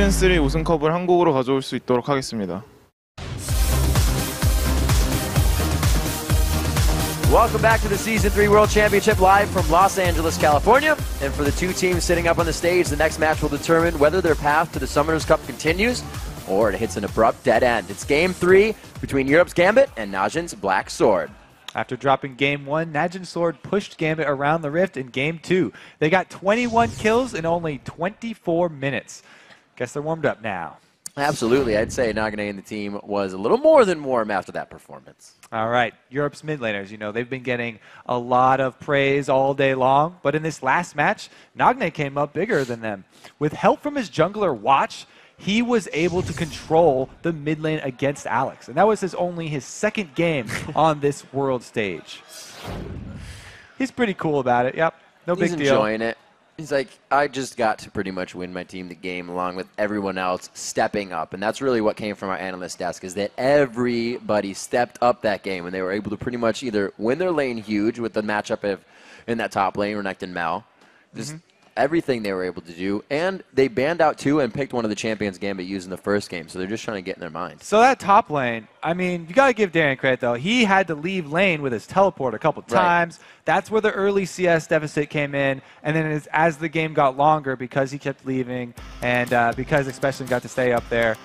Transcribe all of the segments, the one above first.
시즌3 우승컵을 한국으로 가져올 수 있도록 하겠습니다. Welcome back to the Season 3 World Championship live from Los Angeles, California. And for the two teams sitting up on the stage, the next match will determine whether their path to the Summoners Cup continues or it hits an abrupt dead end. It's Game 3 between Europe's Gambit and Najin's Black Sword. After dropping Game 1, Najin's Sword pushed Gambit around the rift in Game 2. They got 21 kills in only 24 minutes. Guess they're warmed up now. Absolutely. I'd say Najin and the team was a little more than warm after that performance. All right. Europe's mid laners, you know, they've been getting a lot of praise all day long. But in this last match, Najin came up bigger than them. With help from his jungler Watch, he was able to control the mid lane against Alex. And that was only his second game on this world stage. He's pretty cool about it. Yep. No big deal. He's enjoying it. He's like, I just got to pretty much win my team the game along with everyone else stepping up. And that's really what came from our analyst desk, is that everybody stepped up that game and they were able to pretty much either win their lane huge with the matchup in that top lane, Renekton and Mal. Just everything they were able to do. And they banned out two and picked one of the champions Gambit used in the first game. So they're just trying to get in their mind. So that top lane, I mean, you got to give Darren credit, though. He had to leave lane with his teleport a couple times. That's where the early CS deficit came in. And then as the game got longer, because he kept leaving and because especially got to stay up there,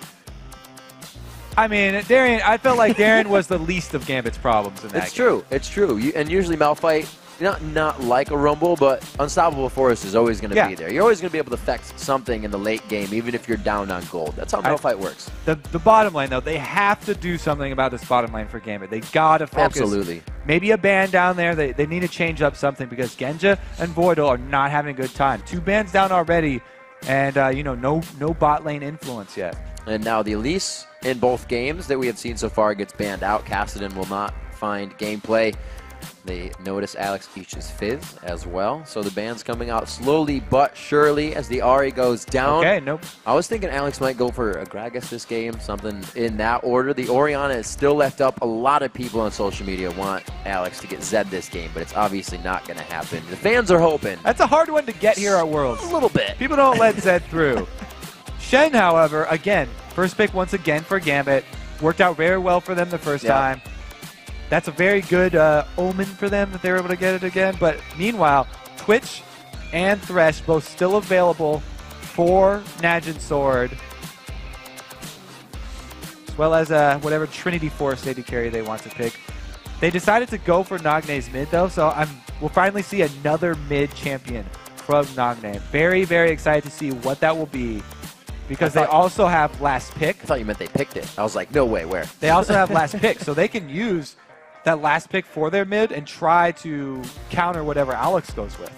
I mean, Darren, I felt like Darren was the least of Gambit's problems in that game. It's true. It's true. And usually Malphite, not like a Rumble, but Unstoppable Forest is always going to be there. You're always going to be able to affect something in the late game, even if you're down on gold. That's how Malphite works. The bottom lane, though, they have to do something about this bottom lane for Gambit. They got to focus. Absolutely. Maybe a ban down there. They need to change up something because Genja and Voidal are not having a good time. 2 bans down already, and you know, no bot lane influence yet. And now the Elise in both games that we have seen so far gets banned out. Kassadin will not find gameplay. They notice Alex Beach's Fizz as well. So the ban's coming out slowly but surely as the Ahri goes down. Okay, nope. I was thinking Alex might go for a Gragas this game, something in that order. The Orianna is still left up. A lot of people on social media want Alex to get Zed this game, but it's obviously not going to happen. The fans are hoping. That's a hard one to get here at Worlds. A little bit. People don't let Zed through. Shen, however, again, first pick once again for Gambit. Worked out very well for them the first time. That's a very good omen for them that they were able to get it again. But meanwhile, Twitch and Thresh both still available for Najin's Sword, as well as whatever Trinity Force AD carry they want to pick. They decided to go for Nagne's mid, though, so we'll finally see another mid champion from Nagne. Very, very excited to see what that will be, because they also have last pick. I thought you meant they picked it. I was like, no way, where? They also have last pick, so they can use that last pick for their mid and try to counter whatever Alex goes with.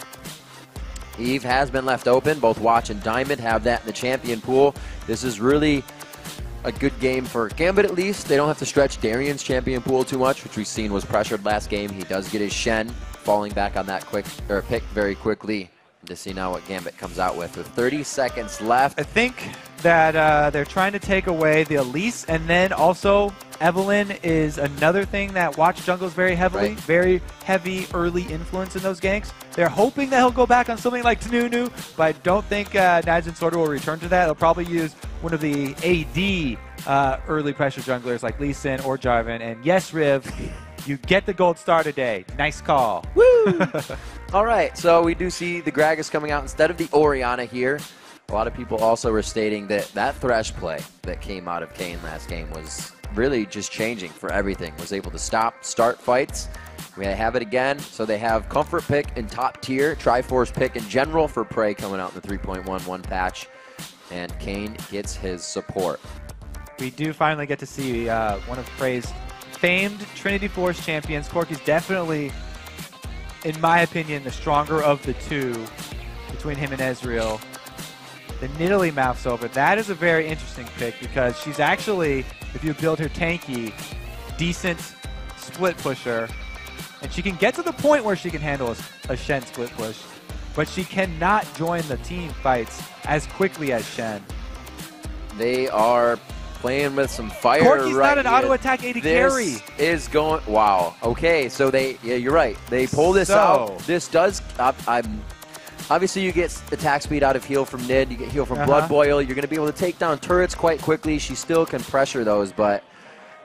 Eve has been left open. Both Watch and Diamond have that in the champion pool. This is really a good game for Gambit, at least. They don't have to stretch Darian's champion pool too much, which we've seen was pressured last game. He does get his Shen, falling back on that pick very quickly. To see now what Gambit comes out with 30 seconds left. I think that they're trying to take away the Elise, and then also Evelyn is another thing that Watch jungles very heavily, very heavy early influence in those ganks. They're hoping that he'll go back on something like Tanunu, but I don't think Najin Sword will return to that. They'll probably use one of the AD early pressure junglers like Lee Sin or Jarvan, and yes, Riv, you get the gold star today. Nice call. Woo! All right, so we do see the Gragas coming out instead of the Orianna here. A lot of people also were stating that that Thresh play that came out of Kayn last game was really just changing for everything. Was able to start fights. We have it again. So they have Comfort pick in top tier, Triforce pick in general for Prey coming out in the 3.11 patch, and Kayn gets his support. We do finally get to see one of Prey's famed Trinity Force champions. Corky's definitely, in my opinion, the stronger of the two between him and Ezreal. The Nidalee mouths over. That is a very interesting pick because she's actually, if you build her tanky, decent split pusher, and she can get to the point where she can handle a Shen split push, but she cannot join the team fights as quickly as Shen. They are playing with some fire. Corky's right not an here. auto attack AD carry. This is going. Wow. Okay, so yeah, you're right. They pull this out. This does. Obviously, you get attack speed out of heal from Nid. You get heal from Blood Boil. You're going to be able to take down turrets quite quickly. She still can pressure those, but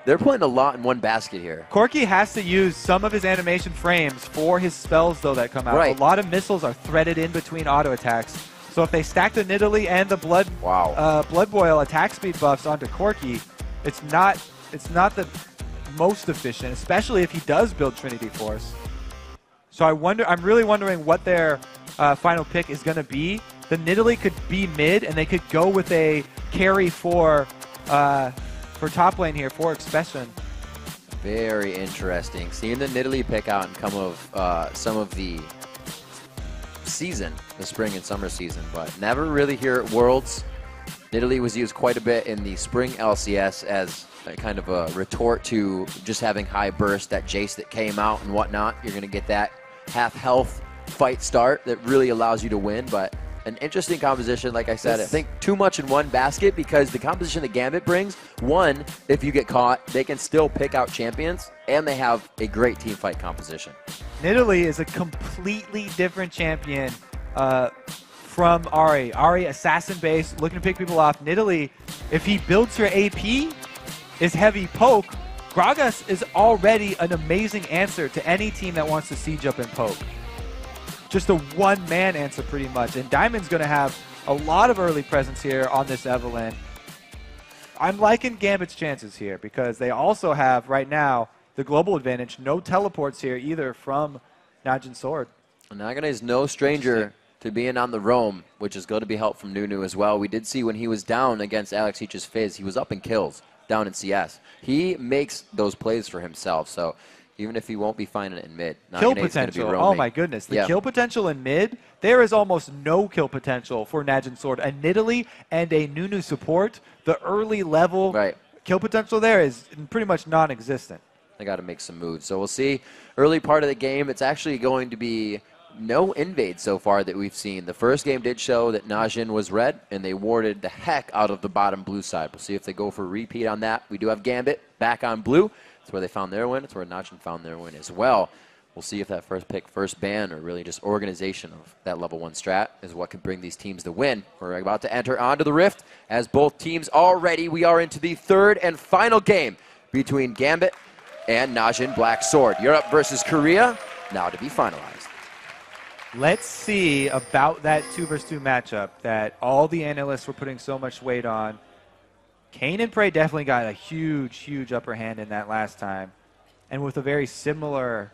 they're putting a lot in one basket here. Corki has to use some of his animation frames for his spells, though, that come out. Right. A lot of missiles are threaded in between auto attacks. So if they stack the Nidalee and the Blood Boil attack speed buffs onto Corki, it's not the most efficient, especially if he does build Trinity Force. So I'm really wondering what their final pick is going to be. The Nidalee could be mid, and they could go with a carry for top lane here for Expression. Very interesting. Seeing the Nidalee pick out and come of some of the season, the spring and summer season, but never really here at Worlds. Nidalee was used quite a bit in the spring LCS as a kind of a retort to just having high burst, that Jace that came out and whatnot. You're going to get that half health fight start that really allows you to win, but an interesting composition. Like I said, I think too much in one basket because the composition that Gambit brings, one, if you get caught, they can still pick out champions, and they have a great team fight composition. Nidalee is a completely different champion from Ahri. Ahri, assassin base, looking to pick people off. Nidalee, if he builds her AP, is heavy poke. Gragas is already an amazing answer to any team that wants to siege up and poke. Just a one-man answer pretty much. And Diamond's going to have a lot of early presence here on this Evelynn. I'm liking Gambit's chances here because they also have, right now, the global advantage. No teleports here either from Najin Sword. Nagane is no stranger to being on the roam, which is going to be help from Nunu as well. We did see when he was down against Alex Heach's Fizz, he was up in kills down in CS. He makes those plays for himself, so even if he won't be finding it in mid. Kill potential, oh my goodness. The kill potential in mid, there is almost no kill potential for Najin Sword. A Nidalee and a Nunu support, the early level kill potential there is pretty much non-existent. They got to make some moves. So we'll see. Early part of the game, it's actually going to be no invade so far that we've seen. The first game did show that Najin was red, and they warded the heck out of the bottom blue side. We'll see if they go for a repeat on that. We do have Gambit back on blue. That's where they found their win. It's where Najin found their win as well. We'll see if that first pick, first ban, or really just organization of that level 1 strat is what can bring these teams the win. We're about to enter onto the Rift as both teams already. We are into the third and final game between Gambit and Najin Black Sword. Europe versus Korea, now to be finalized. Let's see about that 2 versus 2 matchup that all the analysts were putting so much weight on. Kane and Prey definitely got a huge, huge upper hand in that last time. And with a very similar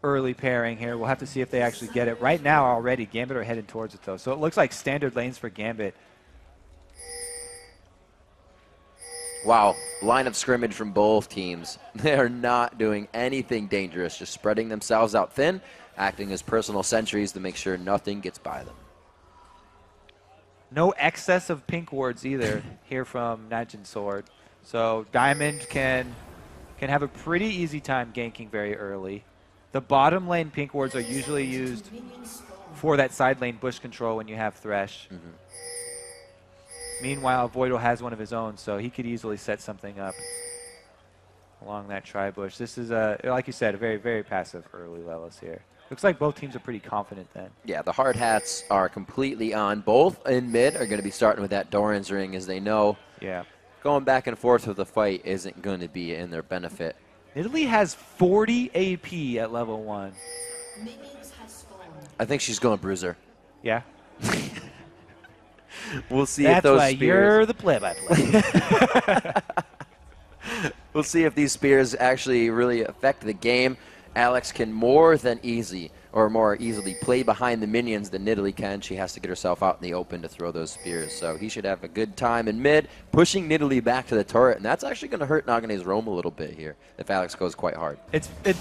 early pairing here, we'll have to see if they actually get it. Right now already, Gambit are headed towards it though. So it looks like standard lanes for Gambit. Wow, line of scrimmage from both teams. They are not doing anything dangerous, just spreading themselves out thin, acting as personal sentries to make sure nothing gets by them. No excess of pink wards either here from Najin Sword. So Diamond can have a pretty easy time ganking very early. The bottom lane pink wards are usually used for that side lane bush control when you have Thresh. Meanwhile, Voidal has one of his own, so he could easily set something up along that tri-bush. This is, like you said, a very, very passive early Lelis here. Looks like both teams are pretty confident then. Yeah, the hard hats are completely on. Both in mid are going to be starting with that Doran's ring, as they know. Yeah. Going back and forth with the fight isn't going to be in their benefit. Nidalee has 40 AP at level 1. I think she's going Bruiser. Yeah. We'll see if those spears... That's why you're the play-by-play. We'll see if these spears actually really affect the game. Alex can more easily play behind the minions than Nidalee can. She has to get herself out in the open to throw those spears. So he should have a good time in mid, pushing Nidalee back to the turret. And that's actually going to hurt Nagane's roam a little bit here if Alex goes quite hard.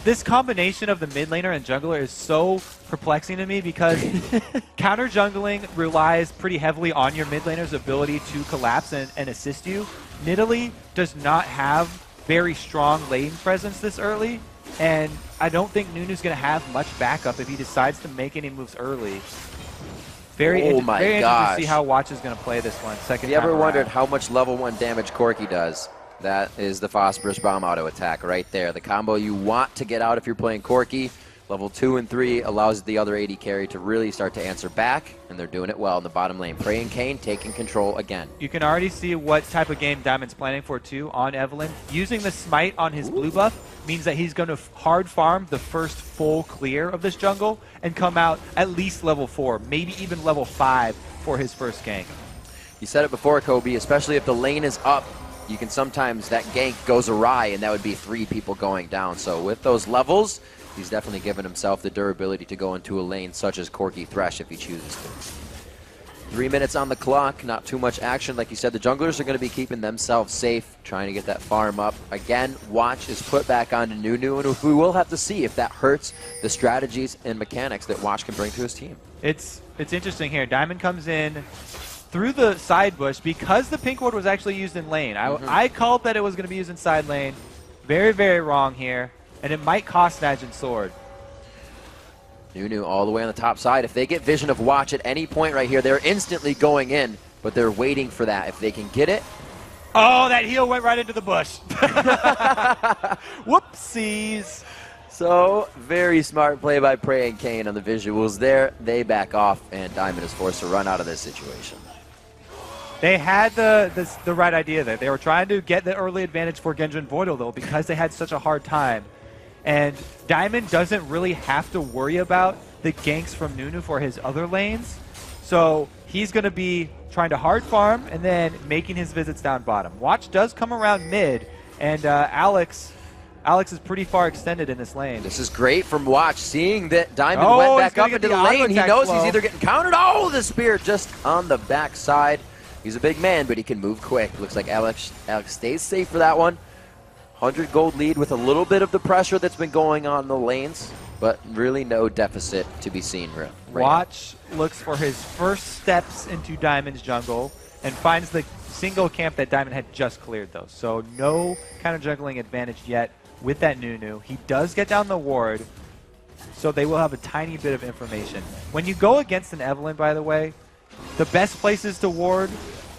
This combination of the mid laner and jungler is so perplexing to me because counter jungling relies pretty heavily on your mid laner's ability to collapse and assist you. Nidalee does not have very strong lane presence this early. And I don't think Nunu's going to have much backup if he decides to make any moves early. Very interesting to see how Watch is going to play this one. Have you ever wondered how much level 1 damage Corki does? That is the Phosphorus Bomb auto attack right there. The combo you want to get out if you're playing Corki. Level 2 and 3 allows the other AD carry to really start to answer back, and they're doing it well in the bottom lane. Prey and Kane taking control again. You can already see what type of game Diamond's planning for, too, on Evelyn. Using the smite on his blue buff means that he's going to hard farm the first full clear of this jungle and come out at least level 4, maybe even level 5 for his first gank. You said it before, Kobe, especially if the lane is up, you can sometimes, that gank goes awry, and that would be 3 people going down. So with those levels, he's definitely given himself the durability to go into a lane such as Corki Thresh if he chooses to. 3 minutes on the clock, not too much action. Like you said, the junglers are going to be keeping themselves safe, trying to get that farm up. Again, Watch is put back onto Nunu, and we will have to see if that hurts the strategies and mechanics that Watch can bring to his team. It's interesting here. Diamond comes in through the side bush because the pink ward was actually used in lane. I called that it was going to be used in side lane. Very, very wrong here. And it might cost Najin sword. Nunu all the way on the top side. If they get vision of Watch at any point right here, they're instantly going in, but they're waiting for that. If they can get it. Oh, that heal went right into the bush. Whoopsies. So, very smart play by Prey and Kane on the visuals there. They back off, and Diamond is forced to run out of this situation. They had the right idea there. They were trying to get the early advantage for Genji and Voidal, though, because they had such a hard time. And Diamond doesn't really have to worry about the ganks from Nunu for his other lanes. So he's going to be trying to hard farm and then making his visits down bottom. Watch does come around mid, and Alex is pretty far extended in this lane. This is great from Watch, seeing that Diamond went back up into the lane. He knows he's either getting countered. Oh, the spear just on the backside. He's a big man, but he can move quick. Looks like Alex stays safe for that one. 100 gold lead with a little bit of the pressure that's been going on in the lanes, but really no deficit to be seen right Watch looks for his first steps into Diamond's jungle and finds the single camp that Diamond had just cleared, though. So no counter juggling advantage yet with that Nunu. He does get down the ward, so they will have a tiny bit of information. When you go against an Evelyn, by the way, the best places to ward,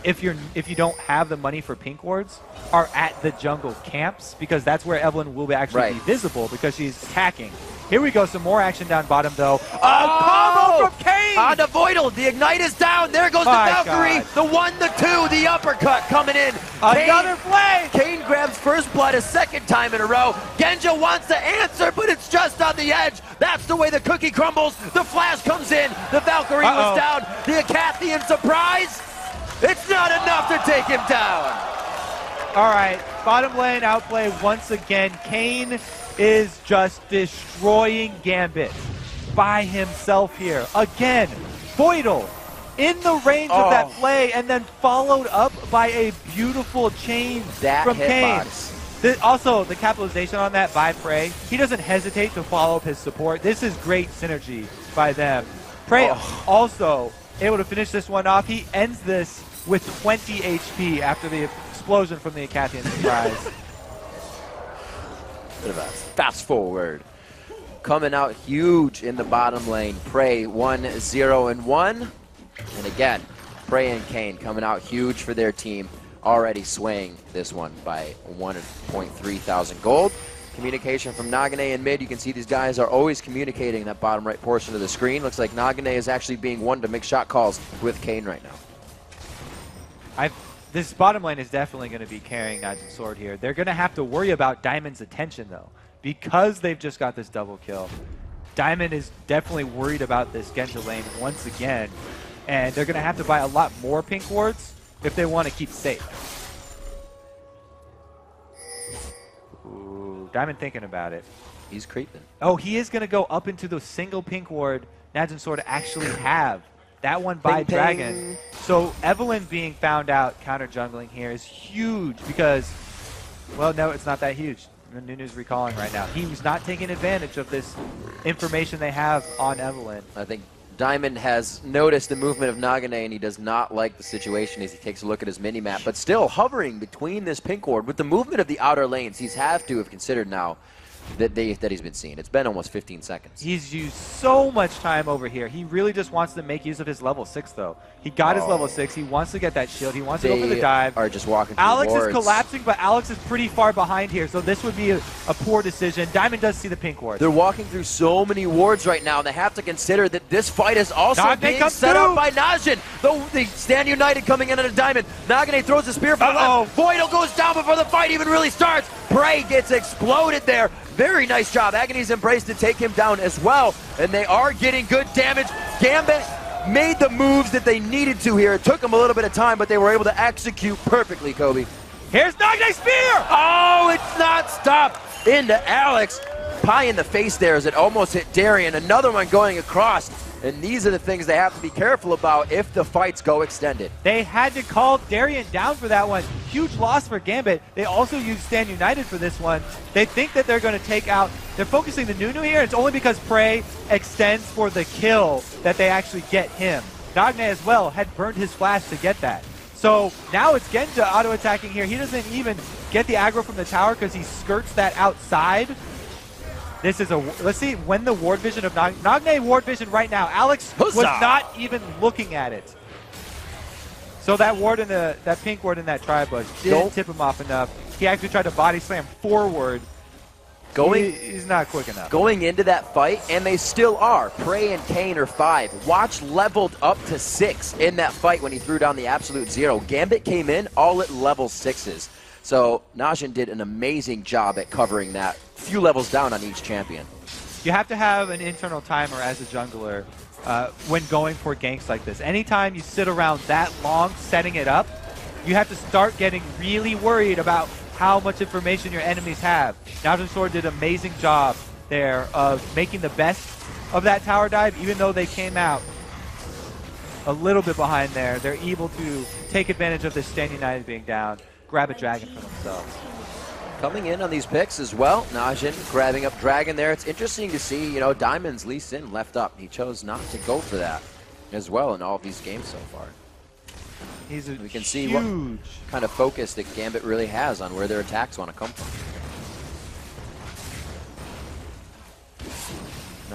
if you don't have the money for pink wards, are at the jungle camps, because that's where Evelyn will actually be visible because she's attacking. Here we go, some more action down bottom, though. Combo from Kane! On to Voidal, the Ignite is down. There goes the Valkyrie. God. The 1, the 2, the uppercut coming in. Another play! Kane grabs first blood a second time in a row. Genja wants to answer, but it's just on the edge. That's the way the cookie crumbles. The flash comes in. The Valkyrie was down. The Acathian surprise. It's not enough to take him down. All right, bottom lane outplay once again. Kane is just destroying Gambit by himself here. Again, Voidal in the range of that play, and then followed up by a beautiful chain from Kane. Also, the capitalization on that by Prey. He doesn't hesitate to follow up his support. This is great synergy by them. Prey also able to finish this one off. He ends this with 20 HP after the explosion from the Acathian surprise. Bit of a fast forward. Coming out huge in the bottom lane. Prey 1-0-1. And again, Prey and Kane coming out huge for their team. Already swaying this one by 1.3 thousand gold. Communication from Nagane in mid. You can see these guys are always communicating that bottom right portion of the screen. Looks like Nagane is actually being one to make shot calls with Kane right now. This bottom lane is definitely going to be carrying Najin's sword here. They're going to have to worry about Diamond's attention, though, because they've just got this double kill. Diamond is definitely worried about this Genji lane once again, and they're going to have to buy a lot more pink wards if they want to keep safe. Ooh, Diamond thinking about it. He's creeping. Oh, he is going to go up into the single pink ward Najin's sword actually have. That one by Dragon. So Evelyn being found out counter jungling here is huge because, well, no, it's not that huge. Nunu's recalling right now. He was not taking advantage of this information they have on Evelyn. I think Diamond has noticed the movement of Nagane, and he does not like the situation as he takes a look at his mini-map, but still hovering between this pink ward with the movement of the outer lanes. He's have to have considered now that he's been seeing. It's been almost 15 seconds. He's used so much time over here. He really just wants to make use of his level 6, though. He got his level 6. He wants to get that shield. He wants to go for the dive. Are just walking through Alex wards. is collapsing, but Alex is pretty far behind here, so this would be a poor decision. Diamond does see the pink ward. They're walking through so many wards right now, and they have to consider that this fight is also Nagane being set up by Najin. They stand united coming in at a diamond. Nagane throws a spear for the left. Voidal goes down before the fight even really starts. Prey gets exploded there. Very nice job. Agony's Embrace to take him down as well, and they are getting good damage. Gambit made the moves that they needed to here. It took them a little bit of time, but they were able to execute perfectly, Kobe. Here's Nagane's spear! Oh, it's not stopped. Into Alex. Pie in the face there as it almost hit Darian. Another one going across. And these are the things they have to be careful about if the fights go extended. They had to call Darian down for that one. Huge loss for Gambit. They also used Stand United for this one. They think that they're going to take out... They're focusing the Nunu here. It's only because Prey extends for the kill that they actually get him. Nagne as well had burned his flash to get that. So now it's Genja auto-attacking here. He doesn't even get the aggro from the tower because he skirts that outside. This is a... Let's see when the ward vision of Nagne ward vision right now. Alex was not even looking at it. So that ward in that pink ward in that tri-bush didn't tip him off enough. He actually tried to body slam forward. He's not quick enough. Going into that fight, and they still are. Prey and Kane are 5. Watch leveled up to 6 in that fight when he threw down the absolute 0. Gambit came in all at level 6s. So Najin did an amazing job at covering that few levels down on each champion. You have to have an internal timer as a jungler when going for ganks like this. Anytime you sit around that long setting it up, you have to start getting really worried about how much information your enemies have. Najin Sword did an amazing job there of making the best of that tower dive, even though they came out a little bit behind there. They're able to take advantage of this Stand United being down, grab a dragon for themselves. Coming in on these picks as well, Najin grabbing up Dragon there. It's interesting to see, you know, Diamond's Lee Sin left up. He chose not to go for that as well in all of these games so far. We can see what kind of focus that Gambit really has on where their attacks want to come from.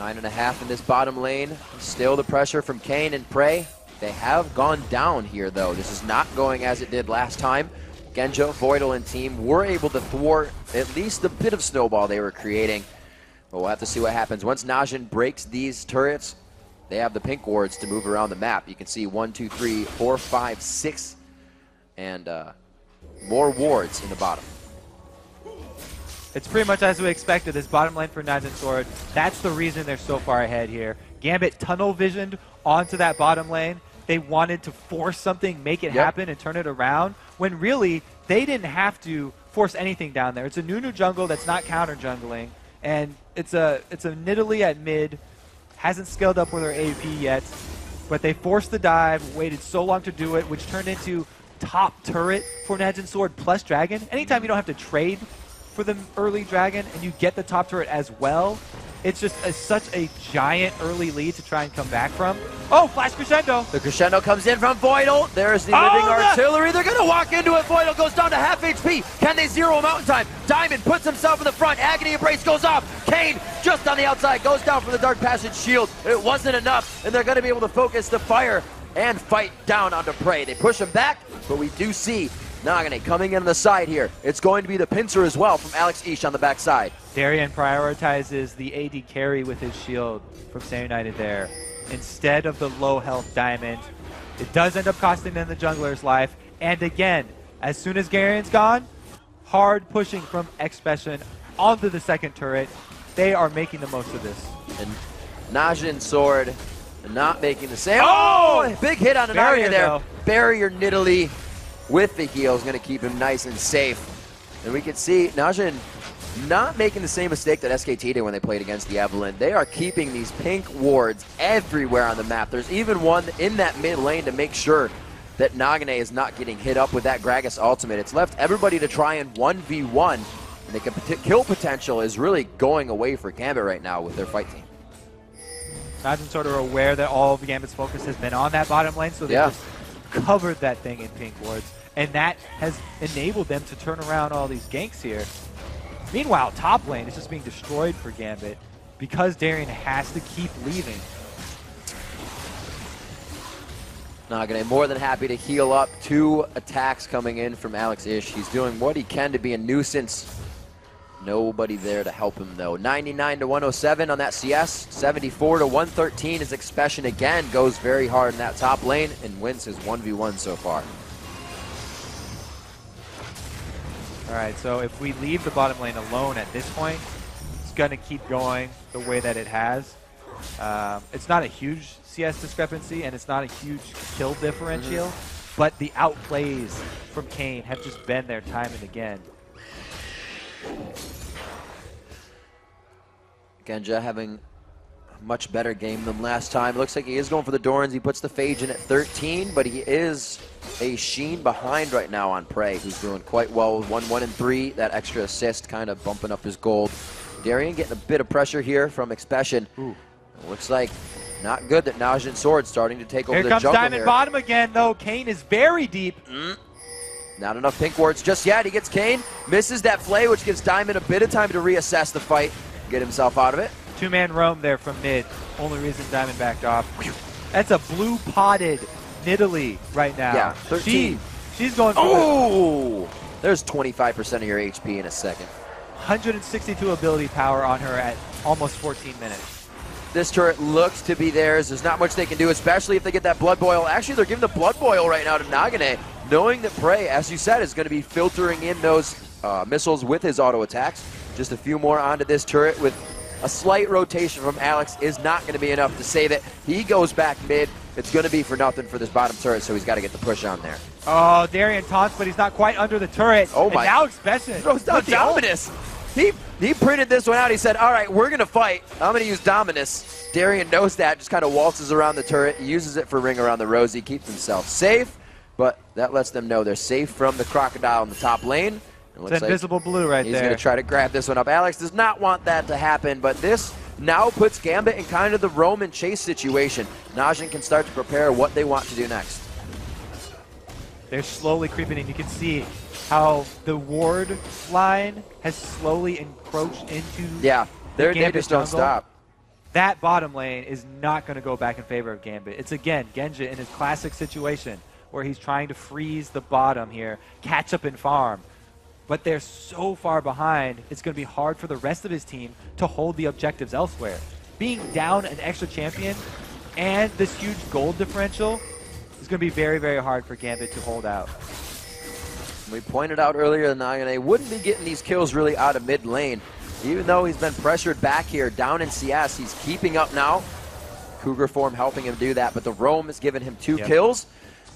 9.5 in this bottom lane. Still the pressure from Kane and Prey. They have gone down here, though. This is not going as it did last time. Genjo, Voidal, and team were able to thwart at least the bit of snowball they were creating. But we'll have to see what happens. Once Najin breaks these turrets, they have the pink wards to move around the map. You can see 1, 2, 3, 4, 5, 6, and more wards in the bottom. It's pretty much as we expected, this bottom lane for Najin Sword. That's the reason they're so far ahead here. Gambit tunnel visioned onto that bottom lane. They wanted to force something, make it happen, and turn it around, when really they didn't have to force anything down there. It's a Nunu jungle that's not counter jungling, and it's a Nidalee at mid. Hasn't scaled up with her AP yet, but they forced the dive, waited so long to do it, which turned into top turret for Najin Sword plus Dragon. Anytime you don't have to trade for the early Dragon and you get the top turret as well, it's just such a giant early lead to try and come back from. Oh, flash crescendo. The crescendo comes in from Voidal. There's the living artillery. They're going to walk into it. Voidal goes down to half HP. Can they zero him out in time? Diamond puts himself in the front. Agony Embrace goes off. Kane just on the outside goes down from the Dark Passage shield. It wasn't enough, and they're going to be able to focus the fire and fight down onto Prey. They push him back, but we do see Nagane coming in on the side here. It's going to be the pincer as well from Alex Ish on the backside. Darian prioritizes the AD carry with his shield from Stand United there, instead of the low health Diamond. It does end up costing them the jungler's life. And again, as soon as Garen's gone, hard pushing from Expression onto the second turret. They are making the most of this. And Najin Sword not making the same. Oh! Big hit on an barrier there. Though. Barrier Nidalee with the heal is going to keep him nice and safe. And we can see Najin not making the same mistake that SKT did when they played against the Evelyn. They are keeping these pink wards everywhere on the map. There's even one in that mid lane to make sure that Nagane is not getting hit up with that Gragas ultimate. It's left everybody to try and 1v1, and the kill potential is really going away for Gambit right now with their fight team. Najin sort of aware that all of Gambit's focus has been on that bottom lane, so they just covered that thing in pink wards, and that has enabled them to turn around all these ganks here. Meanwhile, top lane is just being destroyed for Gambit because Darien has to keep leaving. Najin more than happy to heal up. 2 attacks coming in from Alex Ish. He's doing what he can to be a nuisance. Nobody there to help him though. 99 to 107 on that CS. 74 to 113 as Expression again goes very hard in that top lane and wins his 1v1 so far. All right, so if we leave the bottom lane alone at this point, it's going to keep going the way that it has. It's not a huge CS discrepancy, and it's not a huge kill differential, but the outplays from Kane have just been there time and again. Genja having a much better game than last time. Looks like he is going for the Dorans. He puts the Phage in at 13, but he is a sheen behind right now on Prey, who's doing quite well with 1, 1, and 3. That extra assist kind of bumping up his gold. Darien getting a bit of pressure here from Expression. Looks like not good that Najin Sword starting to take over Here the comes jungle Diamond here. bottom again, though. Kane is very deep. Not enough pink wards just yet. He gets Kane, misses that flay, which gives Diamond a bit of time to reassess the fight, get himself out of it. 2-man roam there from mid. Only reason Diamond backed off. That's a blue-potted Nidalee right now. Yeah, 13. She's going for Oh! There's 25% of your HP in a second. 162 ability power on her at almost 14 minutes. This turret looks to be theirs. There's not much they can do, especially if they get that Blood Boil. Actually, they're giving the Blood Boil right now to Najin, knowing that Prey, as you said, is going to be filtering in those missiles with his auto attacks. Just a few more onto this turret with a slight rotation from Alex is not going to be enough to save it. He goes back mid. It's going to be for nothing for this bottom turret, so he's got to get the push on there. Oh, Darien taunts, but he's not quite under the turret. Oh my. And now Expression Throws down Dominus. He printed this one out. He said, all right, we're going to fight. I'm going to use Dominus. Darien knows that, just kind of waltzes around the turret. He uses it for ring around the rosy, keeps himself safe, but that lets them know they're safe from the crocodile in the top lane. It's invisible blue right there. He's going to try to grab this one up. Alex does not want that to happen, but this now puts Gambit in kind of the roam and chase situation. Najin can start to prepare what they want to do next. They're slowly creeping in. You can see how the ward line has slowly encroached into they Gambit just don't jungle. stop. That bottom lane is not going to go back in favor of Gambit. It's, again, Genja in his classic situation where he's trying to freeze the bottom here, catch up and farm. But they're so far behind, it's going to be hard for the rest of his team to hold the objectives elsewhere. Being down an extra champion and this huge gold differential is going to be very, very hard for Gambit to hold out. We pointed out earlier that Najin wouldn't be getting these kills really out of mid lane. Even though he's been pressured back here, down in CS, he's keeping up now. Cougar form helping him do that, but the roam has given him 2 kills.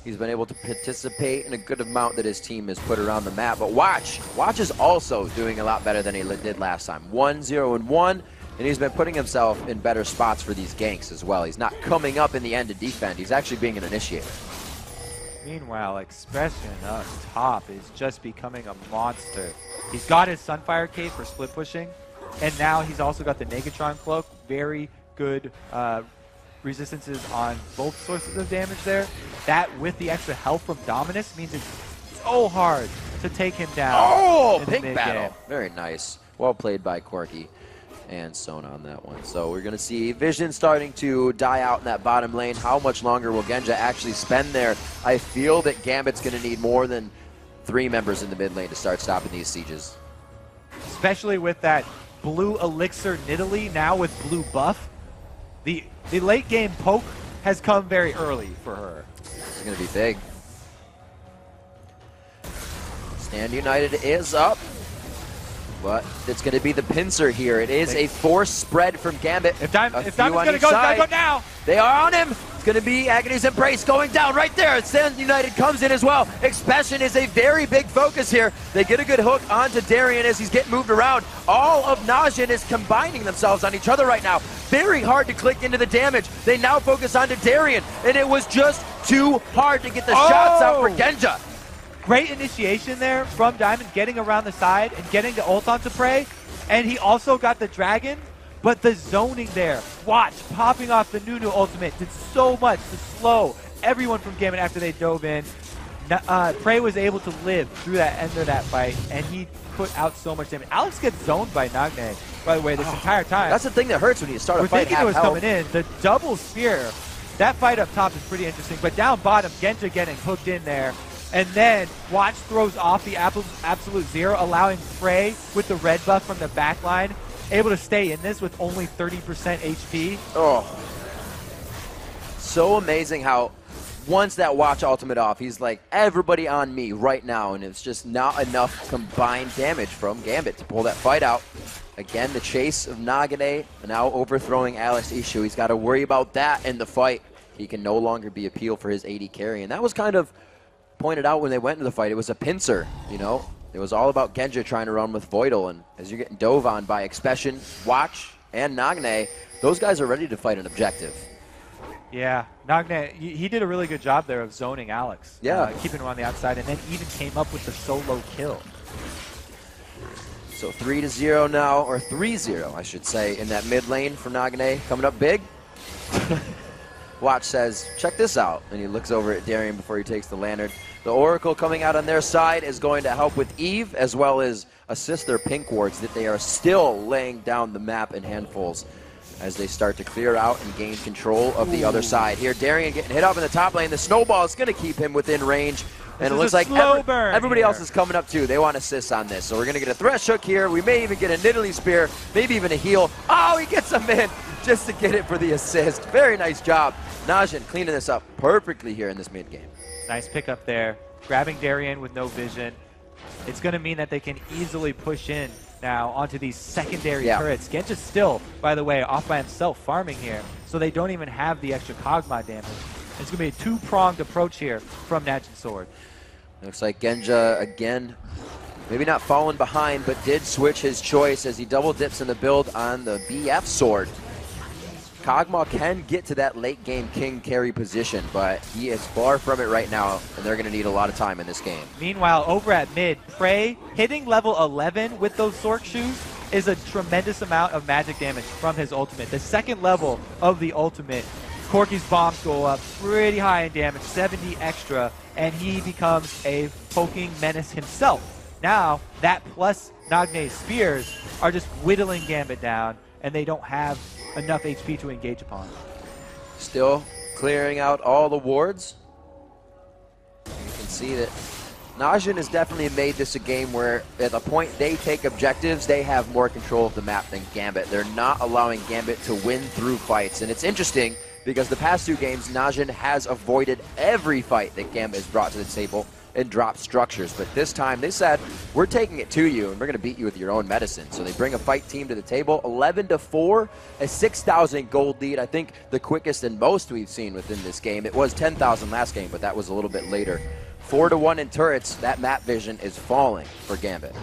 He's been able to participate in a good amount that his team has put around the map. But Watch is also doing a lot better than he did last time. 1-0-1, and he's been putting himself in better spots for these ganks as well. He's not coming up in the end to defend. He's actually being an initiator. Meanwhile, Expression up top is just becoming a monster. He's got his Sunfire Cape for split pushing, and now he's also got the Negatron Cloak. Very good resistances on both sources of damage there. That with the extra health from Dominus means it's so hard to take him down. Oh, in the pink mid battle. game. Very nice. Well played by Quirky and Sona on that one. So we're going to see Vision starting to die out in that bottom lane. How much longer will Genja actually spend there? I feel that Gambit's going to need more than 3 members in the mid lane to start stopping these sieges. Especially with that blue elixir Nidalee now with blue buff. The late game poke has come very early for her. It's going to be big. Stand United is up, but it's going to be the pincer here. It is a force spread from Gambit. If Diamond's going to go, it's got to go now. They are on him. It's going to be Agony's Embrace going down right there. Stand United comes in as well. Expression is a very big focus here. They get a good hook onto Darien as he's getting moved around. All of Najin is combining themselves on each other right now. Very hard to click into the damage. They now focus onto Darien, and it was just too hard to get the shots out for Genja. Great initiation there from Diamond, getting around the side and getting the ult onto Prey. And he also got the dragon, but the zoning there. Watch, popping off the Nunu ultimate did so much to slow everyone from Gambit after they dove in. Prey was able to live through that end of that fight, and he put out so much damage. Alex gets zoned by Nagne, by the way, this entire time. That's the thing that hurts when you start a We're fight thinking half it was health. coming in. The double spear, that fight up top is pretty interesting, but down bottom, Genja getting hooked in there. And then Watch throws off the absolute zero, allowing Prey with the red buff from the back line, able to stay in this with only 30% HP. Oh. So amazing how once that Watch ultimate off, he's like, everybody on me right now, and it's just not enough combined damage from Gambit to pull that fight out. Again, the chase of Nagane, now overthrowing Alex Ishu. He's got to worry about that in the fight. He can no longer be appealed for his AD carry, and that was kind of pointed out when they went into the fight. It was a pincer, you know. It was all about Genja trying to run with Voidal, and as you're getting dove on by Expression, Watch, and Nagne, those guys are ready to fight an objective. Yeah, Nagne, he did a really good job there of zoning Alex. Yeah. Keeping him on the outside, and then even came up with the solo kill. So 3-0 now, or 3-0, I should say, in that mid lane for Nagne. Coming up big. Watch says, check this out. And he looks over at Darian before he takes the lantern. The Oracle coming out on their side is going to help with Eve, as well as assist their pink wards that they are still laying down the map in handfuls as they start to clear out and gain control of the other side. Here, Darian getting hit up in the top lane. The snowball is going to keep him within range. And it looks like everybody else is coming up too. They want assists on this. So we're going to get a Thresh Hook here. We may even get a Nidalee Spear, maybe even a heal. Oh, he gets him in just to get it for the assist. Very nice job. Najin cleaning this up perfectly here in this mid game. Nice pickup there. Grabbing Darian with no vision. It's going to mean that they can easily push in now onto these secondary turrets. Genja's still, by the way, off by himself farming here, so they don't even have the extra Kog'Maw damage. It's going to be a two-pronged approach here from Najin's sword. Looks like Genja, again, maybe not falling behind, but did switch his choice as he double dips in the build on the BF sword. Kog'Maw can get to that late game king carry position, but he is far from it right now, and they're going to need a lot of time in this game. Meanwhile, over at mid, Prey hitting level 11 with those Sork shoes is a tremendous amount of magic damage from his ultimate. The second level of the ultimate, Corki's bombs go up pretty high in damage, 70 extra, and he becomes a poking menace himself. Now, that plus Nagne's spears are just whittling Gambit down, and they don't have enough HP to engage upon. Still clearing out all the wards. You can see that Najin has definitely made this a game where at the point they take objectives, they have more control of the map than Gambit. They're not allowing Gambit to win through fights, and it's interesting because the past two games, Najin has avoided every fight that Gambit has brought to the table and dropped structures. But this time they said, we're taking it to you and we're going to beat you with your own medicine. So they bring a fight team to the table, 11-4, a 6,000 gold lead. I think the quickest and most we've seen within this game. It was 10,000 last game, but that was a little bit later. 4-1 in turrets. That map vision is falling for Gambit.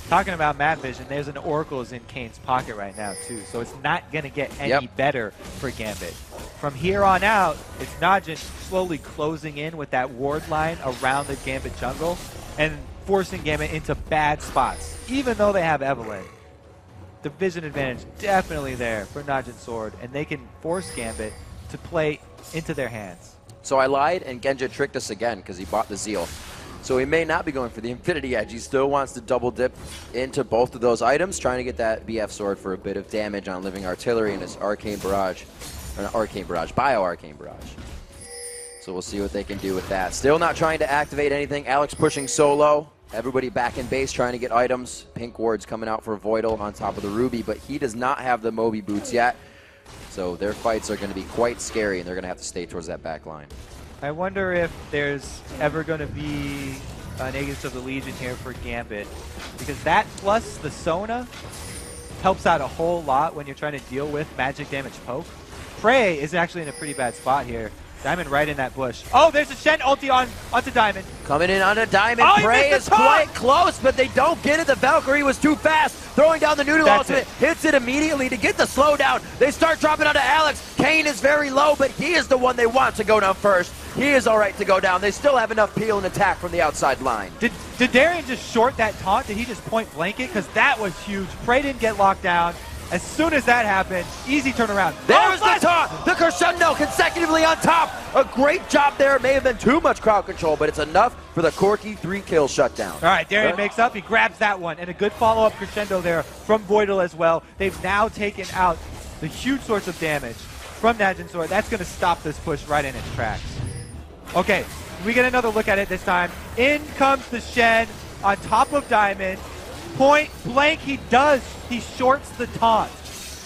Talking about map vision, there's an Oracle's in Kane's pocket right now too, so it's not going to get any better for Gambit. From here on out, it's Najin slowly closing in with that ward line around the Gambit jungle and forcing Gambit into bad spots, even though they have Evelynn. The vision advantage definitely there for Najin's sword, and they can force Gambit to play into their hands. So I lied, and Genja tricked us again because he bought the Zeal. So he may not be going for the Infinity Edge. He still wants to double dip into both of those items, trying to get that BF sword for a bit of damage on Living Artillery and his Arcane Barrage. Or not Arcane Barrage, Bio-Arcane Barrage. So we'll see what they can do with that. Still not trying to activate anything. Alex pushing solo. Everybody back in base trying to get items. Pink Ward's coming out for Voidal on top of the Ruby, but he does not have the Moby boots yet. So their fights are going to be quite scary, and they're going to have to stay towards that back line. I wonder if there's ever going to be an Aegis of the Legion here for Gambit, because that plus the Sona helps out a whole lot when you're trying to deal with magic damage poke. Prey is actually in a pretty bad spot here. Diamond right in that bush. Oh, there's a Shen ulti onto Diamond. Coming in on a Diamond. Oh, Prey is quite close, but they don't get it. The Valkyrie was too fast. Throwing down the Noodle ultimate. Hits it immediately to get the slowdown. They start dropping onto Alex. Kane is very low, but he is the one they want to go down first. He is all right to go down. They still have enough peel and attack from the outside line. Did Darian just short that taunt? Did he just point blank it? Because that was huge. Prey didn't get locked down. As soon as that happened, easy turnaround. There was the taunt! The crescendo consecutively on top! A great job there. It may have been too much crowd control, but it's enough for the Corki 3-kill shutdown. All right, Darian makes up. He grabs that one. And a good follow-up crescendo there from Voidal as well. They've now taken out the huge source of damage from Najin Sword. That's going to stop this push right in its tracks. Okay, we get another look at it this time. In comes the Shen on top of Diamond. Point blank, he shorts the taunt.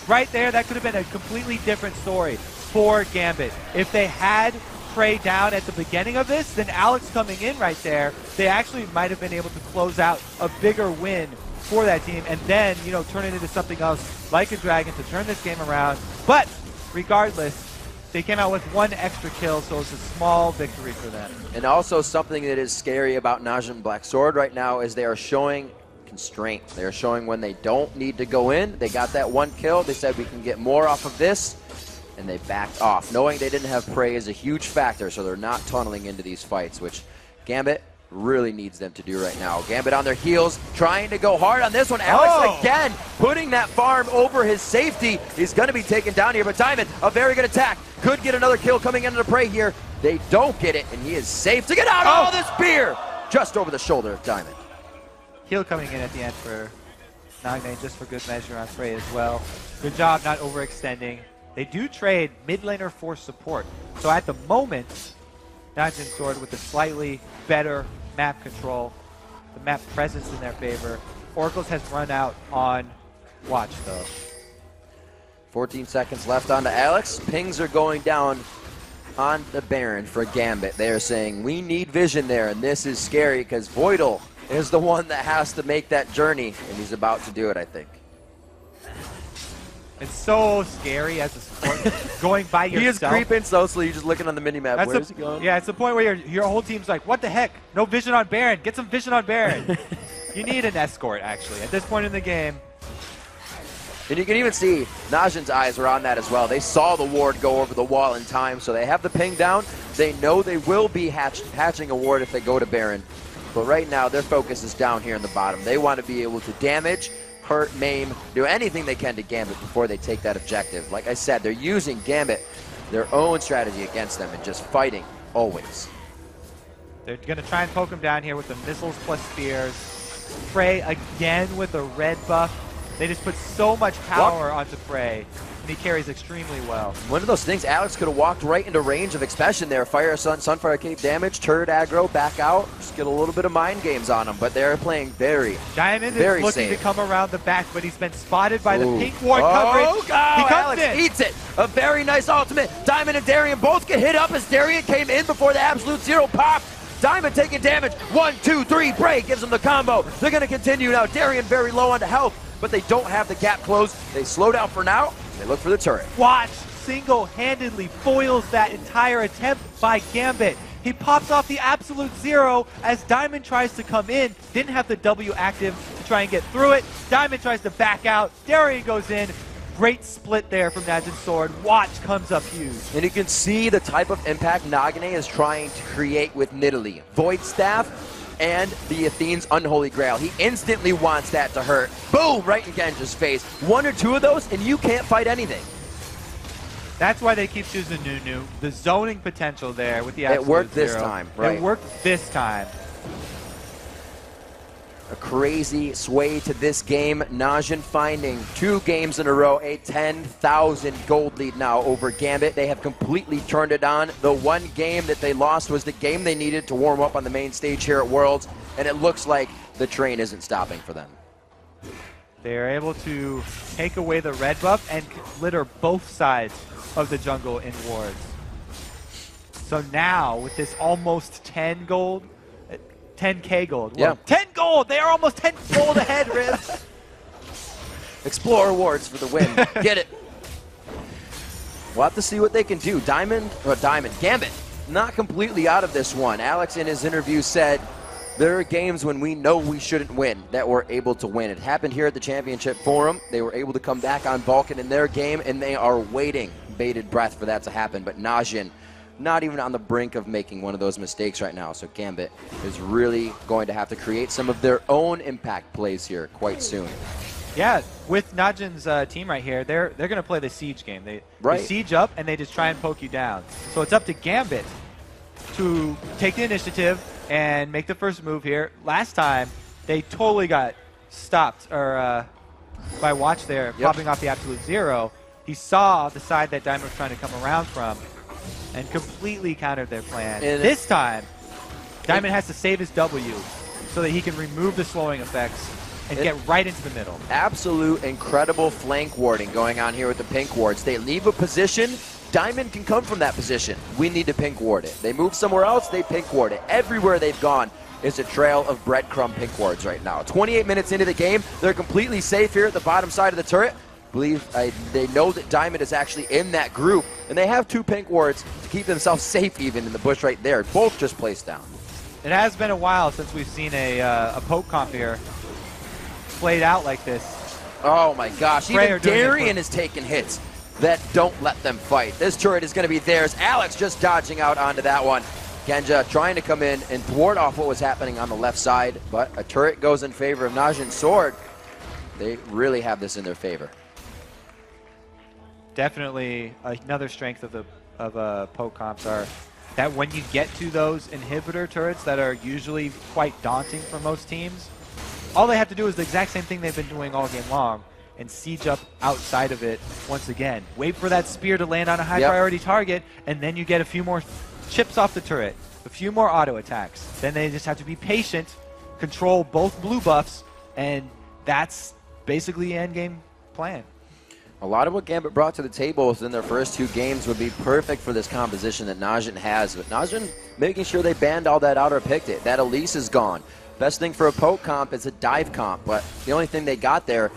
Right there, that could have been a completely different story for Gambit. If they had Prey down at the beginning of this, then Alex coming in right there, they actually might have been able to close out a bigger win for that team and then, you know, turn it into something else like a Dragon to turn this game around. But regardless, they came out with one extra kill, so it's a small victory for them. And also something that is scary about Najin Black Sword right now is they are showing constraint. They are showing when they don't need to go in. They got that one kill. They said we can get more off of this, and they backed off. Knowing they didn't have Prey is a huge factor, so they're not tunneling into these fights, which Gambit really needs them to do right now. Gambit on their heels, trying to go hard on this one. Alex again putting that farm over his safety. He's going to be taken down here, but Diamond, a very good attack. Could get another kill coming into the Prey here. They don't get it, and he is safe to get out. Oh, this spear just over the shoulder of Diamond. Heal coming in at the end for Najin, just for good measure on Prey as well. Good job not overextending. They do trade mid laner for support. So at the moment, Najin Sword with a slightly better map control, the map presence in their favor. Oracles has run out on Watch though. 14 seconds left on to Alex. Pings are going down on the Baron for Gambit. They are saying we need vision there, and this is scary because Voidal is the one that has to make that journey, and he's about to do it, I think. It's so scary as a support going by yourself. He is creeping so slowly. You're just looking on the minimap. Where's he going? Yeah, it's the point where your whole team's like, what the heck? No vision on Baron. Get some vision on Baron. You need an escort, actually, at this point in the game. And you can even see Najin's eyes were on that as well. They saw the ward go over the wall in time, so they have the ping down. They know they will be hatching a ward if they go to Baron. But right now, their focus is down here in the bottom. They want to be able to damage, hurt, maim, do anything they can to Gambit before they take that objective. Like I said, they're using Gambit, their own strategy against them, and just fighting always. They're going to try and poke him down here with the missiles plus spears. Prey again with a red buff. They just put so much power onto Prey, and he carries extremely well. One of those things, Alex could have walked right into range of Expression there. Fire Sunfire Cape damage, turret aggro, back out, just get a little bit of mind games on him, but they're playing very Diamond very is looking safe to come around the back, but he's been spotted by the pink ward coverage. Oh, God. He comes Alex in. eats it. A very nice ultimate. Diamond and Darian both get hit up as Darian came in before the absolute zero pop. Diamond taking damage. 1, 2, 3. Bray gives them the combo. They're going to continue now. Darian very low on the health, but they don't have the gap closed. They slow down for now. They look for the turret. Watch single-handedly foils that entire attempt by Gambit. He pops off the absolute zero as Diamond tries to come in. Didn't have the W active to try and get through it. Diamond tries to back out. Darian goes in. Great split there from Najin Sword. Watch comes up huge. And you can see the type of impact Nagane is trying to create with Nidalee. Void Staff and the Athene's Unholy Grail. He instantly wants that to hurt. Boom! Right in Genji's face. One or two of those, and you can't fight anything. That's why they keep choosing Nunu. The zoning potential there with the absolute It worked zero. this time, right? It worked this time. A crazy sway to this game. Najin finding 2 games in a row, a 10,000 gold lead now over Gambit. They have completely turned it on. The one game that they lost was the game they needed to warm up on the main stage here at Worlds, and it looks like the train isn't stopping for them. They are able to take away the red buff and litter both sides of the jungle in wards. So now, with this almost 10 gold, 10k gold. Yeah. 10 gold! They are almost 10 gold ahead, Ribs. Explore awards for the win. Get it. We'll have to see what they can do. Gambit, not completely out of this one. Alex in his interview said, there are games when we know we shouldn't win that we're able to win. It happened here at the Championship Forum. They were able to come back on Vulcan in their game, and they are waiting bated breath for that to happen. But Najin, not even on the brink of making one of those mistakes right now. So Gambit is really going to have to create some of their own impact plays here quite soon. Yeah, with Najin's team right here, they're going to play the siege game. They siege up and they just try and poke you down. So it's up to Gambit to take the initiative, and make the first move here. Last time, they totally got stopped or by Watch there, popping off the absolute zero. He saw the side that Diamond was trying to come around from and completely countered their plan. And this time, Diamond has to save his W so that he can remove the slowing effects and get right into the middle. Absolute incredible flank warding going on here with the pink wards. They leave a position, Diamond can come from that position. We need to pink ward it. They move somewhere else, they pink ward it. Everywhere they've gone is a trail of breadcrumb pink wards right now. 28 minutes into the game, they're completely safe here at the bottom side of the turret. They know that Diamond is actually in that group, and they have 2 pink wards to keep themselves safe even in the bush right there. Both just placed down. It has been a while since we've seen a poke comp here played out like this. Oh my gosh, even Darien is taking hits that don't let them fight. This turret is going to be theirs. Alex just dodging out onto that one. Genja trying to come in and thwart off what was happening on the left side, but a turret goes in favor of Najin's sword. They really have this in their favor. Definitely another strength of poke comps are that when you get to those inhibitor turrets that are usually quite daunting for most teams, all they have to do is the exact same thing they've been doing all game long and siege up outside of it once again. Wait for that spear to land on a high priority target, and then you get a few more chips off the turret, a few more auto attacks. Then they just have to be patient, control both blue buffs, and that's basically the end game plan. A lot of what Gambit brought to the table within their first 2 games would be perfect for this composition that Najin has. But Najin making sure they banned all that out or picked it. That Elise is gone. Best thing for a poke comp is a dive comp, but the only thing they got there,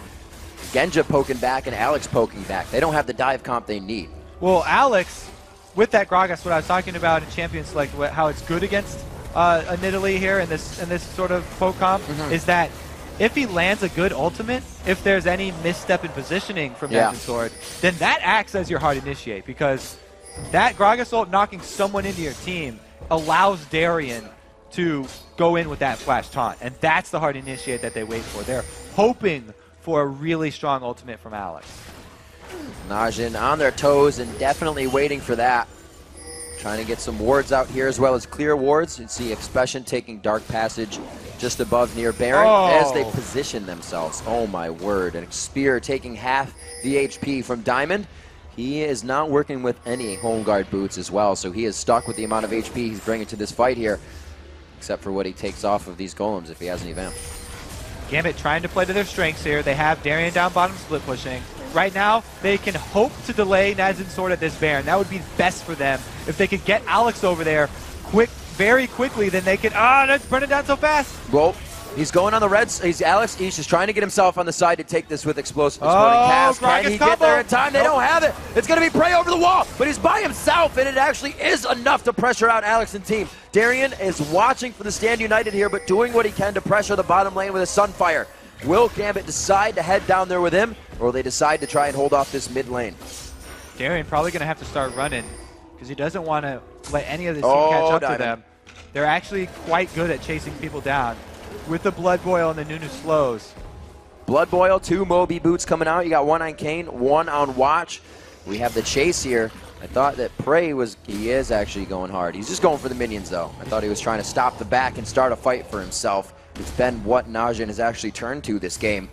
Genja poking back and Alex poking back. They don't have the dive comp they need. Well, Alex, with that Gragas, what I was talking about in Champion Select, how it's good against a Nidalee here in this sort of poke comp, is that if he lands a good ultimate, if there's any misstep in positioning from Najin's sword, then that acts as your hard initiate, because that Gragas ult knocking someone into your team allows Darien to go in with that flash taunt, and that's the hard initiate that they wait for. They're hoping for a really strong ultimate from Alex. Najin on their toes and definitely waiting for that. Trying to get some wards out here as well as clear wards. You see Expression taking Dark Passage just above near Baron as they position themselves. Oh my word. And Spear taking half the HP from Diamond. He is not working with any home guard boots as well, so he is stuck with the amount of HP he's bringing to this fight here, except for what he takes off of these golems if he has any vamp. Gambit trying to play to their strengths here. They have Darien down bottom split pushing. Right now, they can hope to delay Najin's sword at this Baron. That would be best for them. If they could get Alex over there very quickly, then they could... that's burning down so fast. Well, he's going on the reds. Alex, he's just trying to get himself on the side to take this with explosive exploding cast. Can he get there in time? They don't have it. It's going to be Prey over the wall, but he's by himself, and it actually is enough to pressure out Alex and team. Darien is watching for the Stand United here, but doing what he can to pressure the bottom lane with a Sunfire. Will Gambit decide to head down there with him, or will they decide to try and hold off this mid lane? Darien probably going to have to start running because he doesn't want to let any of this team catch up to them. They're actually quite good at chasing people down with the Blood Boil and the Nunu slows. Blood Boil, 2 Moby boots coming out. You got 1 on Kane, 1 on Watch. We have the chase here. I thought that Prey he is actually going hard. He's just going for the minions though. I thought he was trying to stop the back and start a fight for himself. It's been what Najin has actually turned to this game.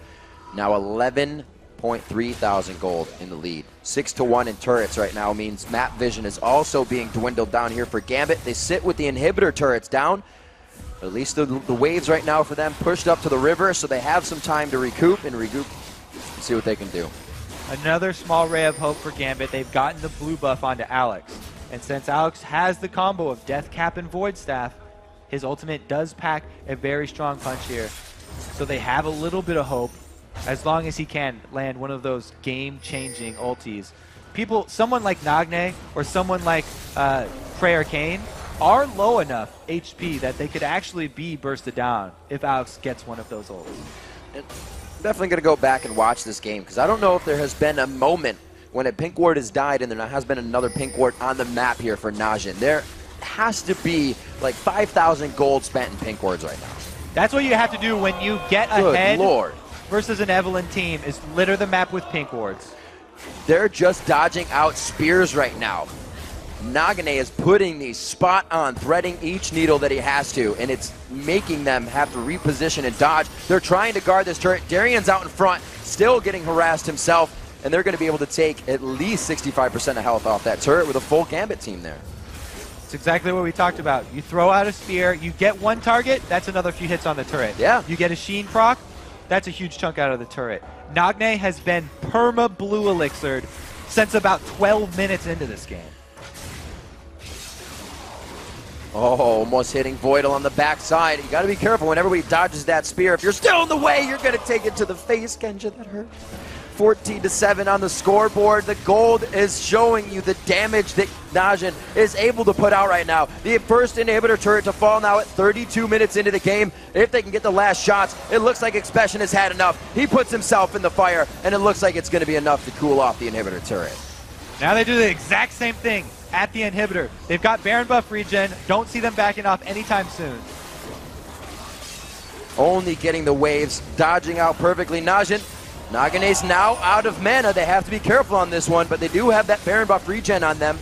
Now 11.3 thousand gold in the lead. 6-1 in turrets right now means map vision is also being dwindled down here for Gambit. They sit with the inhibitor turrets down. At least the waves right now for them pushed up to the river, so they have some time to recoup and see what they can do. Another small ray of hope for Gambit. They've gotten the blue buff onto Alex. And since Alex has the combo of Death Cap and Void Staff, his ultimate does pack a very strong punch here. So they have a little bit of hope as long as he can land one of those game-changing ultis. Someone like Nagne or someone like Prey or Kane are low enough HP that they could actually be bursted down if Alex gets one of those ults. I'm definitely going to go back and watch this game because I don't know if there has been a moment when a pink ward has died and there has been another pink ward on the map here for Najin. There has to be like 5,000 gold spent in pink wards right now. That's what you have to do when you get ahead versus an Evelyn team, is litter the map with pink wards. They're just dodging out spears right now. Nagane is putting these spot on, threading each needle that he has to, and it's making them have to reposition and dodge. They're trying to guard this turret. Darian's out in front, still getting harassed himself, and they're going to be able to take at least 65% of health off that turret with a full Gambit team there. It's exactly what we talked about. You throw out a spear, you get one target, that's another few hits on the turret. Yeah. You get a Sheen proc, that's a huge chunk out of the turret. Nagne has been perma-blue elixired since about 12 minutes into this game. Oh, almost hitting Voidal on the backside. You got to be careful when everybody dodges that spear. If you're still in the way, you're going to take it to the face. Genja, that hurt. 14-7 on the scoreboard. The gold is showing you the damage that Najin is able to put out right now. The first inhibitor turret to fall now at 32 minutes into the game. If they can get the last shots, it looks like Expression has had enough. He puts himself in the fire, and it looks like it's going to be enough to cool off the inhibitor turret. Now they do the exact same thing at the inhibitor. They've got Baron buff regen. Don't see them backing off anytime soon. Only getting the waves, dodging out perfectly. Nagane's now out of mana. They have to be careful on this one, but they do have that Baron buff regen on them.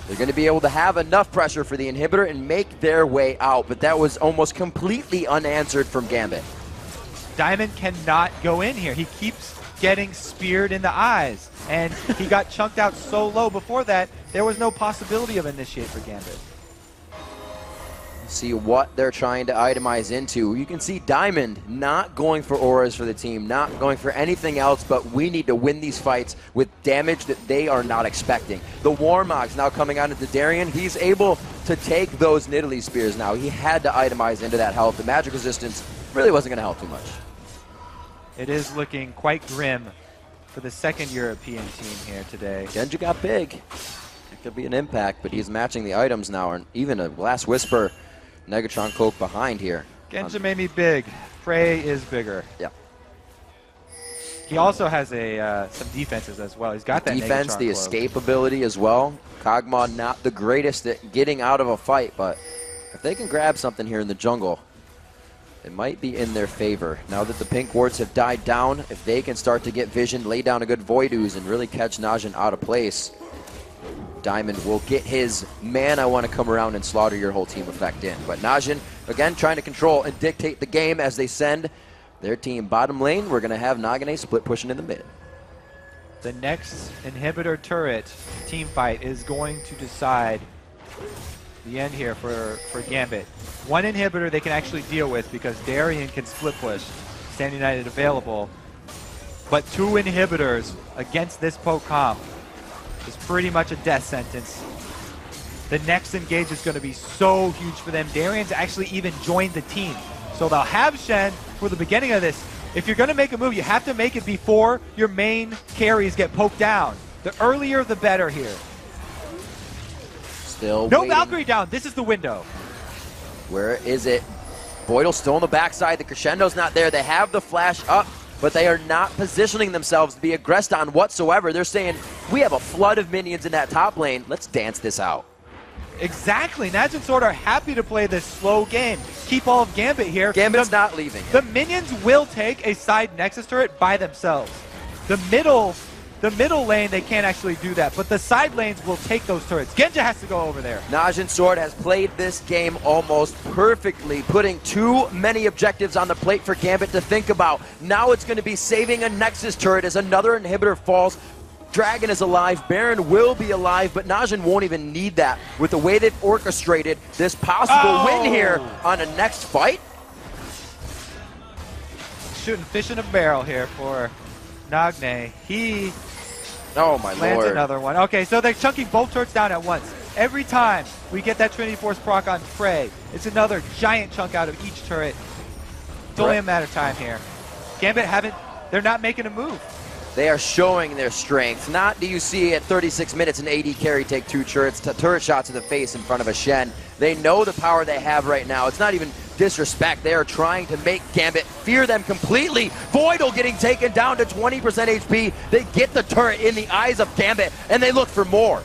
They're going to be able to have enough pressure for the inhibitor and make their way out, but that was almost completely unanswered from Gambit. Diamond cannot go in here. He keeps getting speared in the eyes, and he got chunked out so low before that, there was no possibility of initiate for Gambit. See what they're trying to itemize into. You can see Diamond not going for auras for the team, not going for anything else, but we need to win these fights with damage that they are not expecting. The Warmog's now coming out into Darian. He's able to take those Nidalee spears now. He had to itemize into that health. The magic resistance really wasn't going to help too much. It is looking quite grim for the second European team here today. Genja got big. It could be an impact, but he's matching the items now, and even a Last Whisper Negatron cloak behind here. Genja made me big. Prey is bigger. Yeah. He also has some defenses as well. He's got that defense, Negatron the cloak. escape ability as well. Kog'Maw not the greatest at getting out of a fight, but if they can grab something here in the jungle, it might be in their favor. Now that the pink wards have died down, if they can start to get vision, lay down a good Void Ooze, and really catch Najin out of place, Diamond will get his man, I want to come around and slaughter your whole team effect in. But Najin, again, trying to control and dictate the game as they send their team bottom lane. We're going to have Nagane split pushing in the mid. The next inhibitor turret team fight is going to decide the end here for Gambit. One inhibitor they can actually deal with because Darian can split push, Stand United available. But two inhibitors against this poke comp is pretty much a death sentence. The next engage is going to be so huge for them. Darian's actually even joined the team. So they'll have Shen for the beginning of this. If you're going to make a move, you have to make it before your main carries get poked down. The earlier, the better here. Still no waiting. Valkyrie down. This is the window. Where is it? Voidal's still on the backside. The crescendo's not there. They have the flash up, but they are not positioning themselves to be aggressed on whatsoever. They're saying, we have a flood of minions in that top lane. Let's dance this out. Exactly. Najin Sword are happy to play this slow game. Keep all of Gambit here. Gambit's not leaving. The minions will take a side Nexus turret by themselves. The middle lane, they can't actually do that, but the side lanes will take those turrets. Genja has to go over there. Najin Sword has played this game almost perfectly, putting too many objectives on the plate for Gambit to think about. Now it's going to be saving a Nexus turret as another inhibitor falls. Dragon is alive, Baron will be alive, but Najin won't even need that with the way they've orchestrated this possible win here on a next fight. Shooting fish in a barrel here for Nagne. He Oh my lands lord. another one. Okay, so they're chunking both turrets down at once. Every time we get that Trinity Force proc on Prey, it's another giant chunk out of each turret. It's only a matter of time here. Gambit they're not making a move. They are showing their strength. Not do you see at 36 minutes an AD carry take two turret shots to the face in front of a Shen. They know the power they have right now. It's not even disrespect. They are trying to make Gambit fear them completely. Voidal getting taken down to 20% HP. They get the turret in the eyes of Gambit, and they look for more.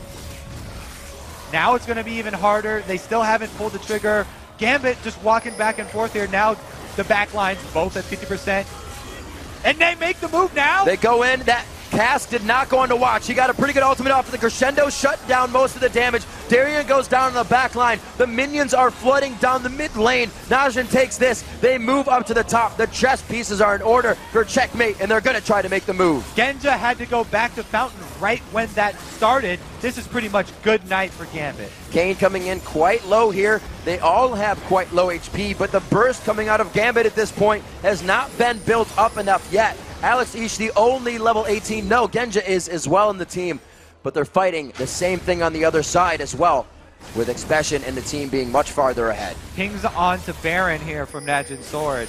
Now it's going to be even harder. They still haven't pulled the trigger. Gambit just walking back and forth here. Now the back lines both at 50%. And they make the move now. They go in. That Cass did not go on to watch. He got a pretty good ultimate off of the crescendo, shut down most of the damage. Darien goes down on the back line. The minions are flooding down the mid lane. Najin takes this. They move up to the top. The chess pieces are in order for checkmate, and they're going to try to make the move. Genja had to go back to Fountain right when that started. This is pretty much good night for Gambit. Kane coming in quite low here. They all have quite low HP, but the burst coming out of Gambit at this point has not been built up enough yet. Alex Ish, the only level 18. No, Genja is as well in the team, but they're fighting the same thing on the other side as well, with Expression and the team being much farther ahead. Pings on to Baron here from Najin Sword,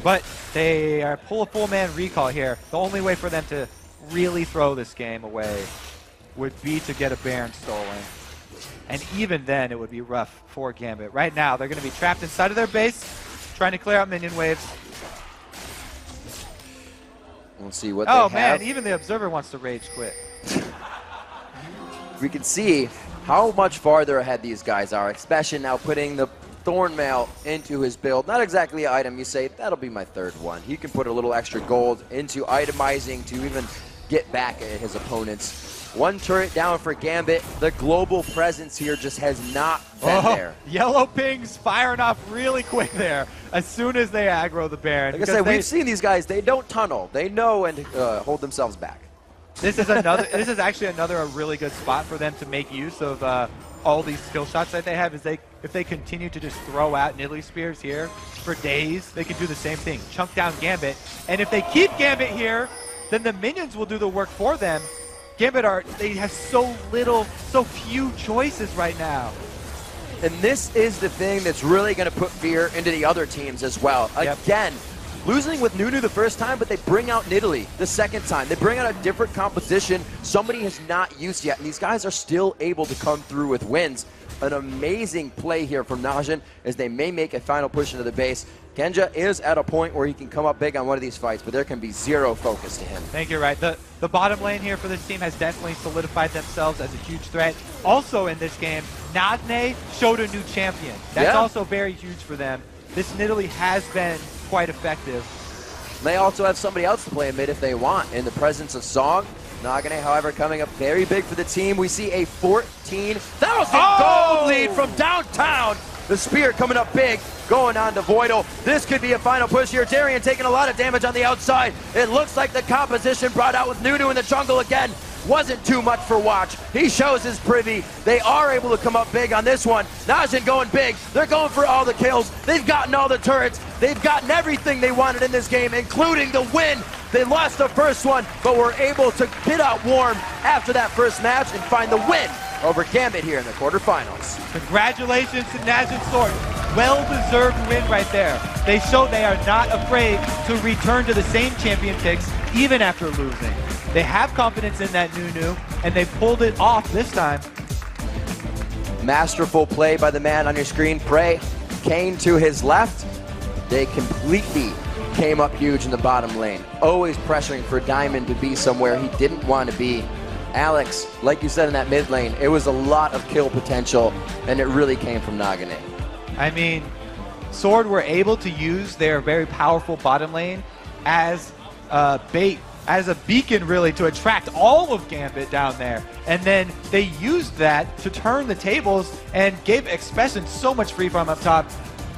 but they pull a full man recall here. The only way for them to really throw this game away would be to get a Baron stolen. And even then, it would be rough for Gambit. Right now, they're going to be trapped inside of their base, trying to clear out minion waves. We'll see what they Oh have. man, even the Observer wants to rage quit. We can see how much farther ahead these guys are. Expression now putting the Thornmail into his build. Not exactly an item. You say, that'll be my third one. He can put a little extra gold into itemizing to even get back at his opponents. One turret down for Gambit. The global presence here just has not been there. Yellow pings firing off really quick there as soon as they aggro the Baron. Like I said, we've seen these guys. They don't tunnel. They know and hold themselves back. This is another. This is actually a really good spot for them to make use of all these skill shots that they have. If they continue to just throw out Nidalee Spears here for days, they can do the same thing. Chunk down Gambit, and if they keep Gambit here, then the minions will do the work for them. Gambit they have so few choices right now. And this is the thing that's really going to put fear into the other teams as well. Yep. Again, losing with Nunu the first time, but they bring out Nidalee the second time. They bring out a different composition somebody has not used yet, and these guys are still able to come through with wins. An amazing play here from Najin as they may make a final push into the base. Genja is at a point where he can come up big on one of these fights, but there can be zero focus to him. I think you're right. The bottom lane here for this team has definitely solidified themselves as a huge threat. Also in this game, Nadne showed a new champion. That's also very huge for them. This Nidalee has been quite effective. They also have somebody else to play mid if they want in the presence of Song. Nagane, however, coming up very big for the team. We see a 14,000 gold lead from downtown. The Spear coming up big, going on to Voidal. This could be a final push here. Darien taking a lot of damage on the outside. It looks like the composition brought out with Nunu in the jungle again wasn't too much for Watch. He shows his privy. They are able to come up big on this one. Najin going big. They're going for all the kills. They've gotten all the turrets. They've gotten everything they wanted in this game, including the win. They lost the first one, but were able to get out warm after that first match and find the win over Gambit here in the quarterfinals. Congratulations to Najin Sword. Well-deserved win right there. They show they are not afraid to return to the same champion picks even after losing. They have confidence in that Nunu, and they pulled it off this time. Masterful play by the man on your screen, Prey. Kane to his left. They completely came up huge in the bottom lane. Always pressuring for Diamond to be somewhere he didn't want to be. Alex, like you said in that mid lane, it was a lot of kill potential, and it really came from Nagane. I mean, Sword were able to use their very powerful bottom lane as bait, as a beacon really, to attract all of Gambit down there. And then they used that to turn the tables and gave Expression so much free farm up top,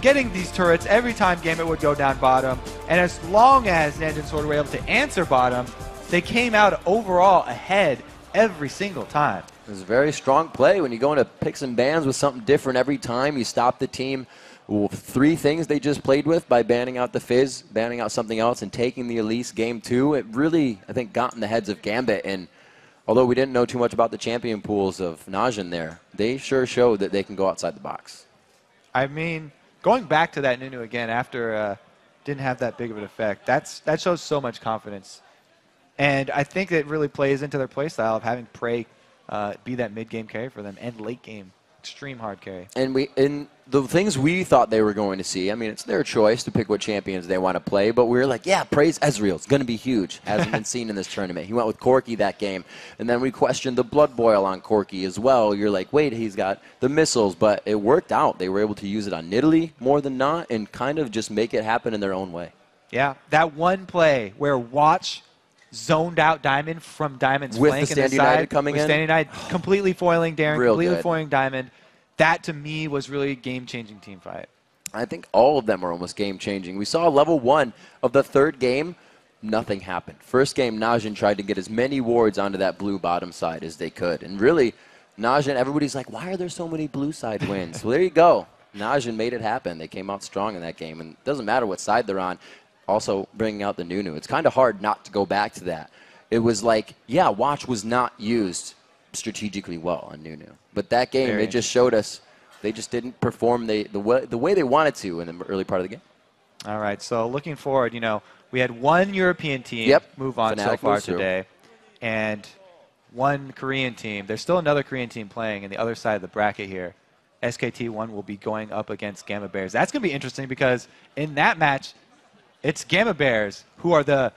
getting these turrets every time Gambit would go down bottom. And as long as Najin Sword were able to answer bottom, they came out overall ahead every single time. It was a very strong play when you go into picks and bans with something different every time. You stop the team. Three things they just played with by banning out the Fizz, banning out something else, and taking the Elise game 2. It really, I think, got in the heads of Gambit. And although we didn't know too much about the champion pools of Najin there, they sure showed that they can go outside the box. I mean, going back to that Nunu again after didn't have that big of an effect, that shows so much confidence. And I think it really plays into their playstyle of having Prey be that mid-game carry for them and late-game extreme hard carry. And in the things we thought they were going to see, I mean, it's their choice to pick what champions they want to play, but we were like, yeah, Prey's Ezreal. It's going to be huge. Hasn't been seen in this tournament. He went with Corki that game, and then we questioned the Blood Boil on Corki as well. You're like, wait, he's got the missiles, but it worked out. They were able to use it on Nidalee more than not and kind of just make it happen in their own way. Yeah, that one play where Watch zoned out Diamond from Diamond's With flank the in the Stand United side. coming with in? Stand United completely foiling Darren, Real completely good. foiling Diamond. That, to me, was really a game-changing team fight. I think all of them are almost game-changing. We saw level 1 of the third game. Nothing happened. First game, Najin tried to get as many wards onto that blue bottom side as they could. And really, Najin, everybody's like, why are there so many blue side wins? Well, there you go. Najin made it happen. They came out strong in that game. And it doesn't matter what side they're on. Also bringing out the Nunu. It's kind of hard not to go back to that. It was like, yeah, Watch was not used strategically well on Nunu. But that game, it just showed us they just didn't perform the way they wanted to in the early part of the game. All right, so looking forward, we had one European team move on Fnatic so far moves through. today, and one Korean team. There's still another Korean team playing in the other side of the bracket here. SKT1 will be going up against Gamma Bears. That's going to be interesting because in that match, it's Gamma Bears who are the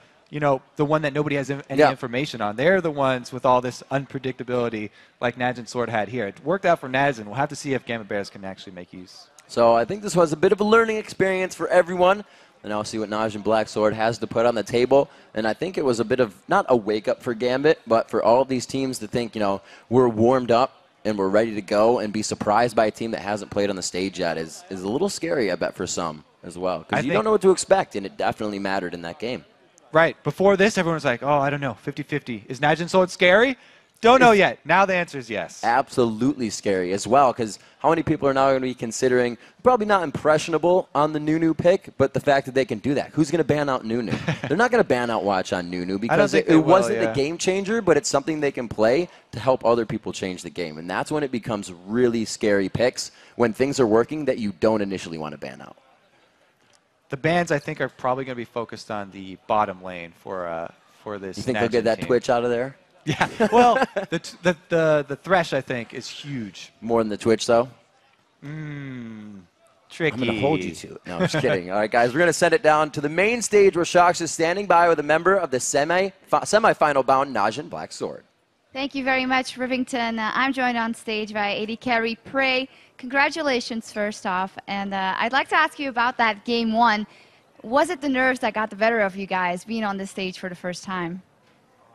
one that nobody has any information on. They're the ones with all this unpredictability like Najin Sword had here. It worked out for Najin. We'll have to see if Gamma Bears can actually make use. So I think this was a bit of a learning experience for everyone. And I'll see what Najin Black Sword has to put on the table. And I think it was a bit of, not a wake-up for Gambit, but for all of these teams to think, we're warmed up and we're ready to go, and be surprised by a team that hasn't played on the stage yet is a little scary, I bet, for some as well. Because you don't know what to expect, and it definitely mattered in that game. Right. Before this, everyone was like, oh, I don't know, 50-50. Is Najin Sword scary? Don't know yet. Now the answer is yes. Absolutely scary as well, because how many people are now going to be considering, probably not impressionable on the Nunu pick, but the fact that they can do that. Who's going to ban out Nunu? They're not going to ban out Watch on Nunu because it wasn't a game changer, but it's something they can play to help other people change the game. And that's when it becomes really scary picks, when things are working that you don't initially want to ban out. The bans, I think, are probably going to be focused on the bottom lane for this. You think they'll get that team. Twitch out of there? Yeah. Well, the Thresh, I think, is huge. More than the Twitch, though? Tricky. I'm going to hold you to it. No, I'm just kidding. All right, guys, we're going to send it down to the main stage where Shox is standing by with a member of the semifinal bound Najin Black Sword. Thank you very much, Rivington. I'm joined on stage by AD Carry Prey. Congratulations, first off. And I'd like to ask you about that game one. Was it the nerves that got the better of you guys being on this stage for the first time?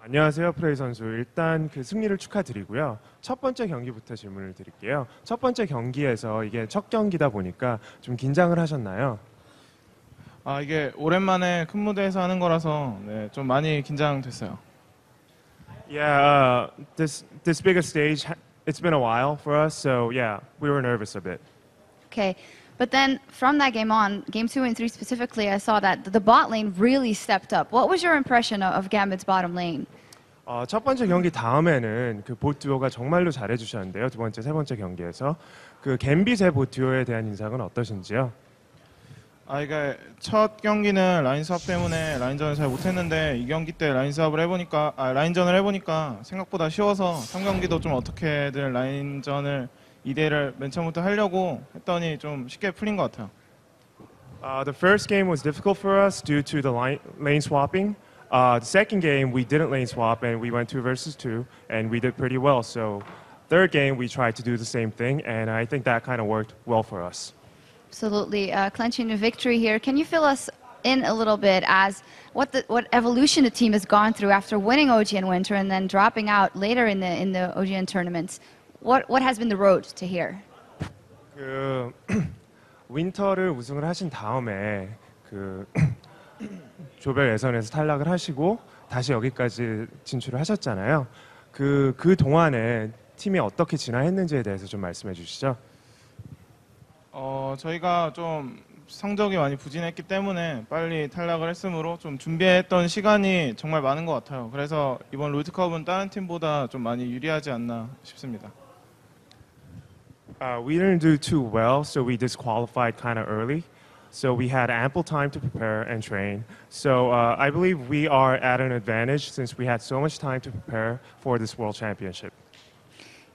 안녕하세요, 프레이 선수. 일단 그 승리를 축하드리고요. 첫 번째 경기부터 질문을 드릴게요. 첫 번째 경기에서 이게 첫 경기다 보니까 좀 긴장을 하셨나요? 이게 오랜만에 큰 무대에서 하는 거라서 좀 많이 긴장됐어요. Yeah, this bigger stage, it's been a while for us, so yeah, we were nervous a bit. Okay. But then from that game on, game 2 and 3 specifically, I saw that the bot lane really stepped up. What was your impression of Gambit's bottom lane? 첫 번째 경기 다음에는 그 봇 듀오가 정말로 잘해주셨는데요. 두 번째, 세 번째 경기에서 그 갬빗의 봇 듀오에 대한 인상은 어떠신지요? 이게 첫 경기는 라인 수합 때문에 라인전을 잘 못했는데 이 경기 때 라인전을 해보니까 생각보다 쉬워서 3경기도 좀 어떻게든 라인전을 2대를 맨 처음부터 하려고 했더니 좀 쉽게 풀린 것 같아요. The first game was difficult for us due to the lane swapping. The second game we didn't lane swap and we went 2 versus 2 and we did pretty well. So third game we tried to do the same thing and I think that kind of worked well for us. Absolutely. Clenching a victory here. Can you fill us in a little bit as what evolution the team has gone through after winning OGN Winter and then dropping out later in the OGN tournaments? What has been the road to here? 그 윈터를 우승을 하신 다음에 그 조별 예선에서 탈락을 하시고 다시 여기까지 진출을 하셨잖아요. 그 동안에 팀이 어떻게 진화했는지에 대해서 좀 말씀해 주시죠. 저희가 좀 성적이 많이 부진했기 때문에 빨리 탈락을 했으므로 좀 준비했던 시간이 정말 많은 것 같아요. 그래서 이번 롤드컵은 다른 팀보다 좀 많이 유리하지 않나 싶습니다. We didn't do too well, so we disqualified kind of early. So we had ample time to prepare and train. So I believe we are at an advantage since we had so much time to prepare for this World Championship.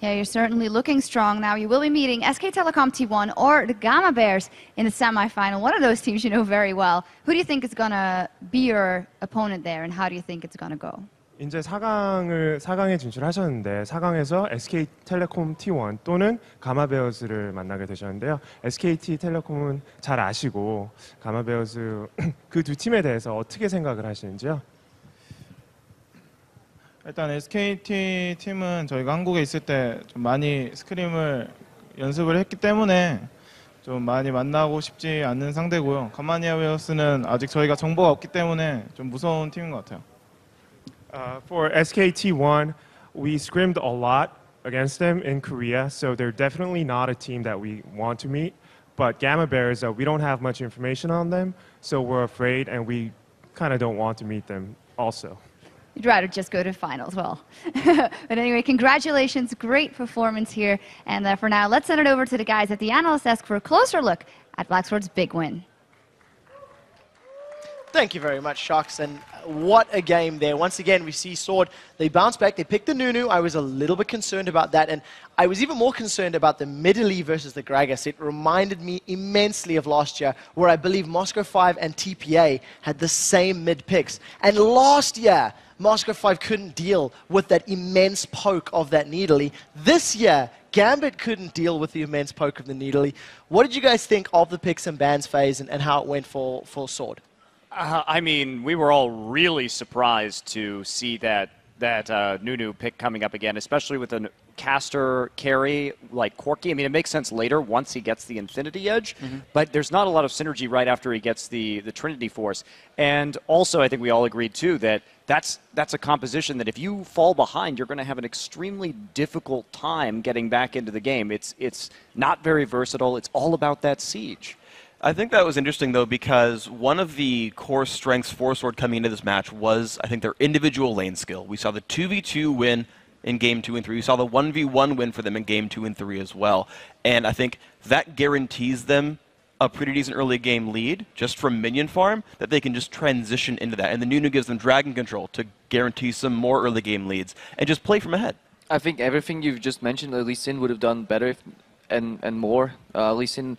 Yeah, you're certainly looking strong now. You will be meeting SK Telecom T1 or the Gamma Bears in the semifinal. One of those teams you know very well. Who do you think is going to be your opponent there, and how do you think it's going to go? 이제 4강에 진출하셨는데 4강에서 SK텔레콤 T1 또는 가마베어스를 만나게 되셨는데요. SK텔레콤은 잘 아시고 가마베어스 그 두 팀에 대해서 어떻게 생각을 하시는지요? 일단 SKT 팀은 저희가 한국에 있을 때 좀 많이 스크림을 연습을 했기 때문에 좀 많이 만나고 싶지 않는 상대고요. 가마니아 웨어스는 아직 저희가 정보가 없기 때문에 좀 무서운 팀인 것 같아요. For SKT1, we scrimmed a lot against them in Korea, so they're definitely not a team that we want to meet. But Gamma Bears, we don't have much information on them, so we're afraid and we kind of don't want to meet them also. You'd rather just go to finals. Well, but anyway, congratulations. Great performance here. And for now, let's send it over to the guys at the analyst desk for a closer look at Blacksword's big win. Thank you very much, Sharks, and what a game there. Once again, we see Sword, they bounce back, they picked the Nunu. I was a little bit concerned about that, and I was even more concerned about the Midley versus the Gragas. It reminded me immensely of last year, where I believe Moscow 5 and TPA had the same mid picks. And last year, Moscow 5 couldn't deal with that immense poke of that Needly. This year, Gambit couldn't deal with the immense poke of the Needly. What did you guys think of the picks and bans phase and how it went for Sword? I mean, we were all really surprised to see that Nunu pick coming up again, especially with a caster carry like Corki. I mean, it makes sense later once he gets the Infinity Edge, but there's not a lot of synergy right after he gets the Trinity Force. And also, I think we all agreed too that that's a composition that if you fall behind, you're going to have an extremely difficult time getting back into the game. It's not very versatile. It's all about that siege. I think that was interesting, though, because one of the core strengths for Sword coming into this match was, I think, their individual lane skill. We saw the 2v2 win in Game 2 and 3. We saw the 1v1 win for them in Game 2 and 3 as well. And I think that guarantees them a pretty decent early game lead, just from minion farm, that they can just transition into that. And the Nunu gives them Dragon Control to guarantee some more early game leads, and just play from ahead. I think everything you've just mentioned, Lee Sin would have done better and more. Lee Sin...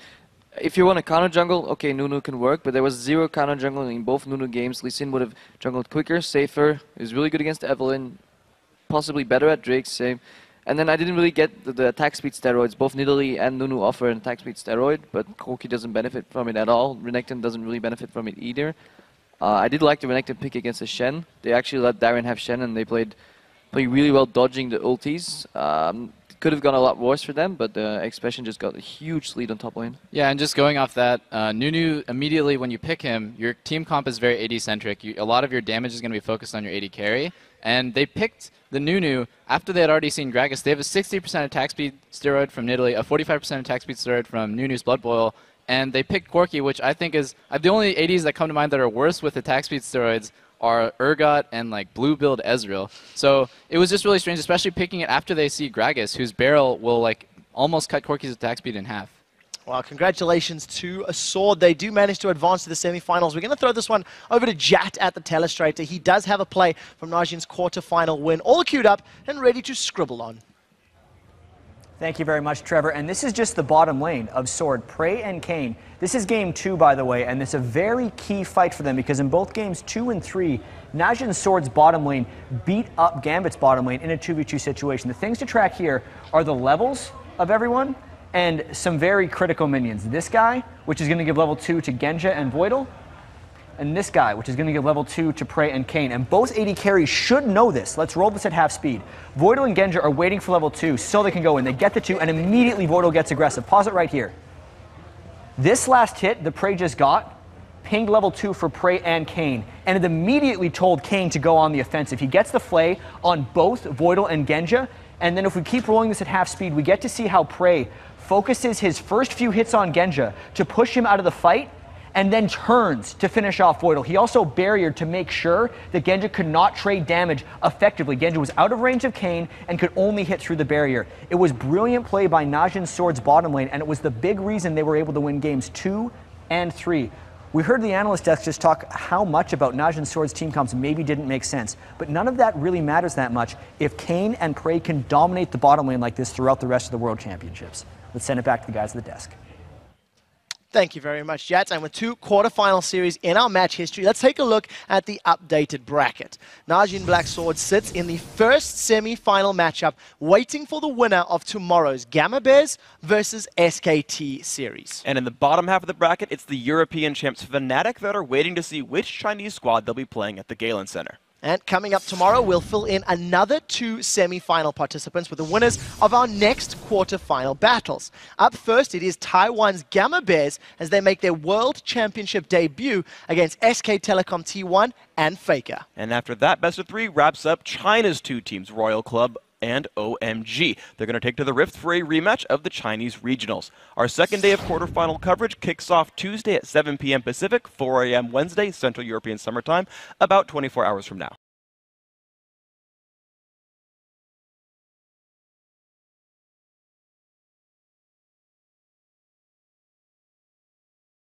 If you want a counter jungle, okay, Nunu can work, but there was zero counter jungle in both Nunu games. Lee Sin would have jungled quicker, safer. He was really good against Evelyn, possibly better at Drake, same. And then I didn't really get the attack speed steroids. Both Nidalee and Nunu offer an attack speed steroid, but Corki doesn't benefit from it at all. Renekton doesn't really benefit from it either. I did like the Renekton pick against the Shen. They actually let Darren have Shen, and they played really well dodging the ultis. Could have gone a lot worse for them, but Expression just got a huge lead on top lane. Yeah, and just going off that, Nunu, immediately when you pick him, your team comp is very AD-centric. A lot of your damage is going to be focused on your AD carry, and they picked the Nunu after they had already seen Gragas. They have a 60% attack speed steroid from Nidalee, a 45% attack speed steroid from Nunu's Blood Boil, and they picked Corki, which I think is the only ADs that come to mind that are worse with attack speed steroids are Urgot and like blue build Ezreal. So it was just really strange, especially picking it after they see Gragas, whose barrel will like almost cut Corki's attack speed in half. Well, congratulations to Sword. They do manage to advance to the semi-finals. We're going to throw this one over to Jat at the telestrator. He does have a play from Najin's quarterfinal win, all queued up and ready to scribble on. Thank you very much, Trevor. And this is just the bottom lane of Sword, Prey and Kayn. This is game 2, by the way, and it's a very key fight for them because in both games 2 and 3, Najin and Sword's bottom lane beat up Gambit's bottom lane in a 2v2 situation. The things to track here are the levels of everyone and some very critical minions. This guy, which is going to give level 2 to Genja and Voidal, and this guy, which is going to give level 2 to Prey and Kayn. And both AD carries should know this. Let's roll this at half speed. Voidal and Genja are waiting for level 2 so they can go in. They get the 2, and immediately Voidal gets aggressive. Pause it right here. This last hit the Prey just got pinged level 2 for Prey and Kayn, and it immediately told Kayn to go on the offensive. He gets the flay on both Voidal and Genja, and then if we keep rolling this at half speed, we get to see how Prey focuses his first few hits on Genja to push him out of the fight, and then turns to finish off Voidal. He also barriered to make sure that Genja could not trade damage effectively. Genja was out of range of Kayn and could only hit through the barrier. It was brilliant play by Najin Sword's bottom lane, and it was the big reason they were able to win games 2 and 3. We heard the analyst desk just talk how much about Najin Sword's team comps maybe didn't make sense, but none of that really matters that much if Kayn and Prey can dominate the bottom lane like this throughout the rest of the World Championships. Let's send it back to the guys at the desk. Thank you very much, Jats. And with 2 quarterfinal series in our match history, let's take a look at the updated bracket. Najin Black Sword sits in the first semi-final matchup, waiting for the winner of tomorrow's Gamma Bears versus SKT series. And in the bottom half of the bracket, it's the European champs Fnatic that are waiting to see which Chinese squad they'll be playing at the Galen Center. And coming up tomorrow, we'll fill in another 2 semi-final participants with the winners of our next quarter-final battles. Up first, it is Taiwan's Gamma Bears as they make their World Championship debut against SK Telecom T1 and Faker. And after that, best of 3 wraps up China's 2 teams, Royal Club and OMG. They're going to take to the Rift for a rematch of the Chinese regionals. Our second day of quarterfinal coverage kicks off Tuesday at 7 p.m. Pacific, 4 a.m. Wednesday, Central European Summer Time, about 24 hours from now.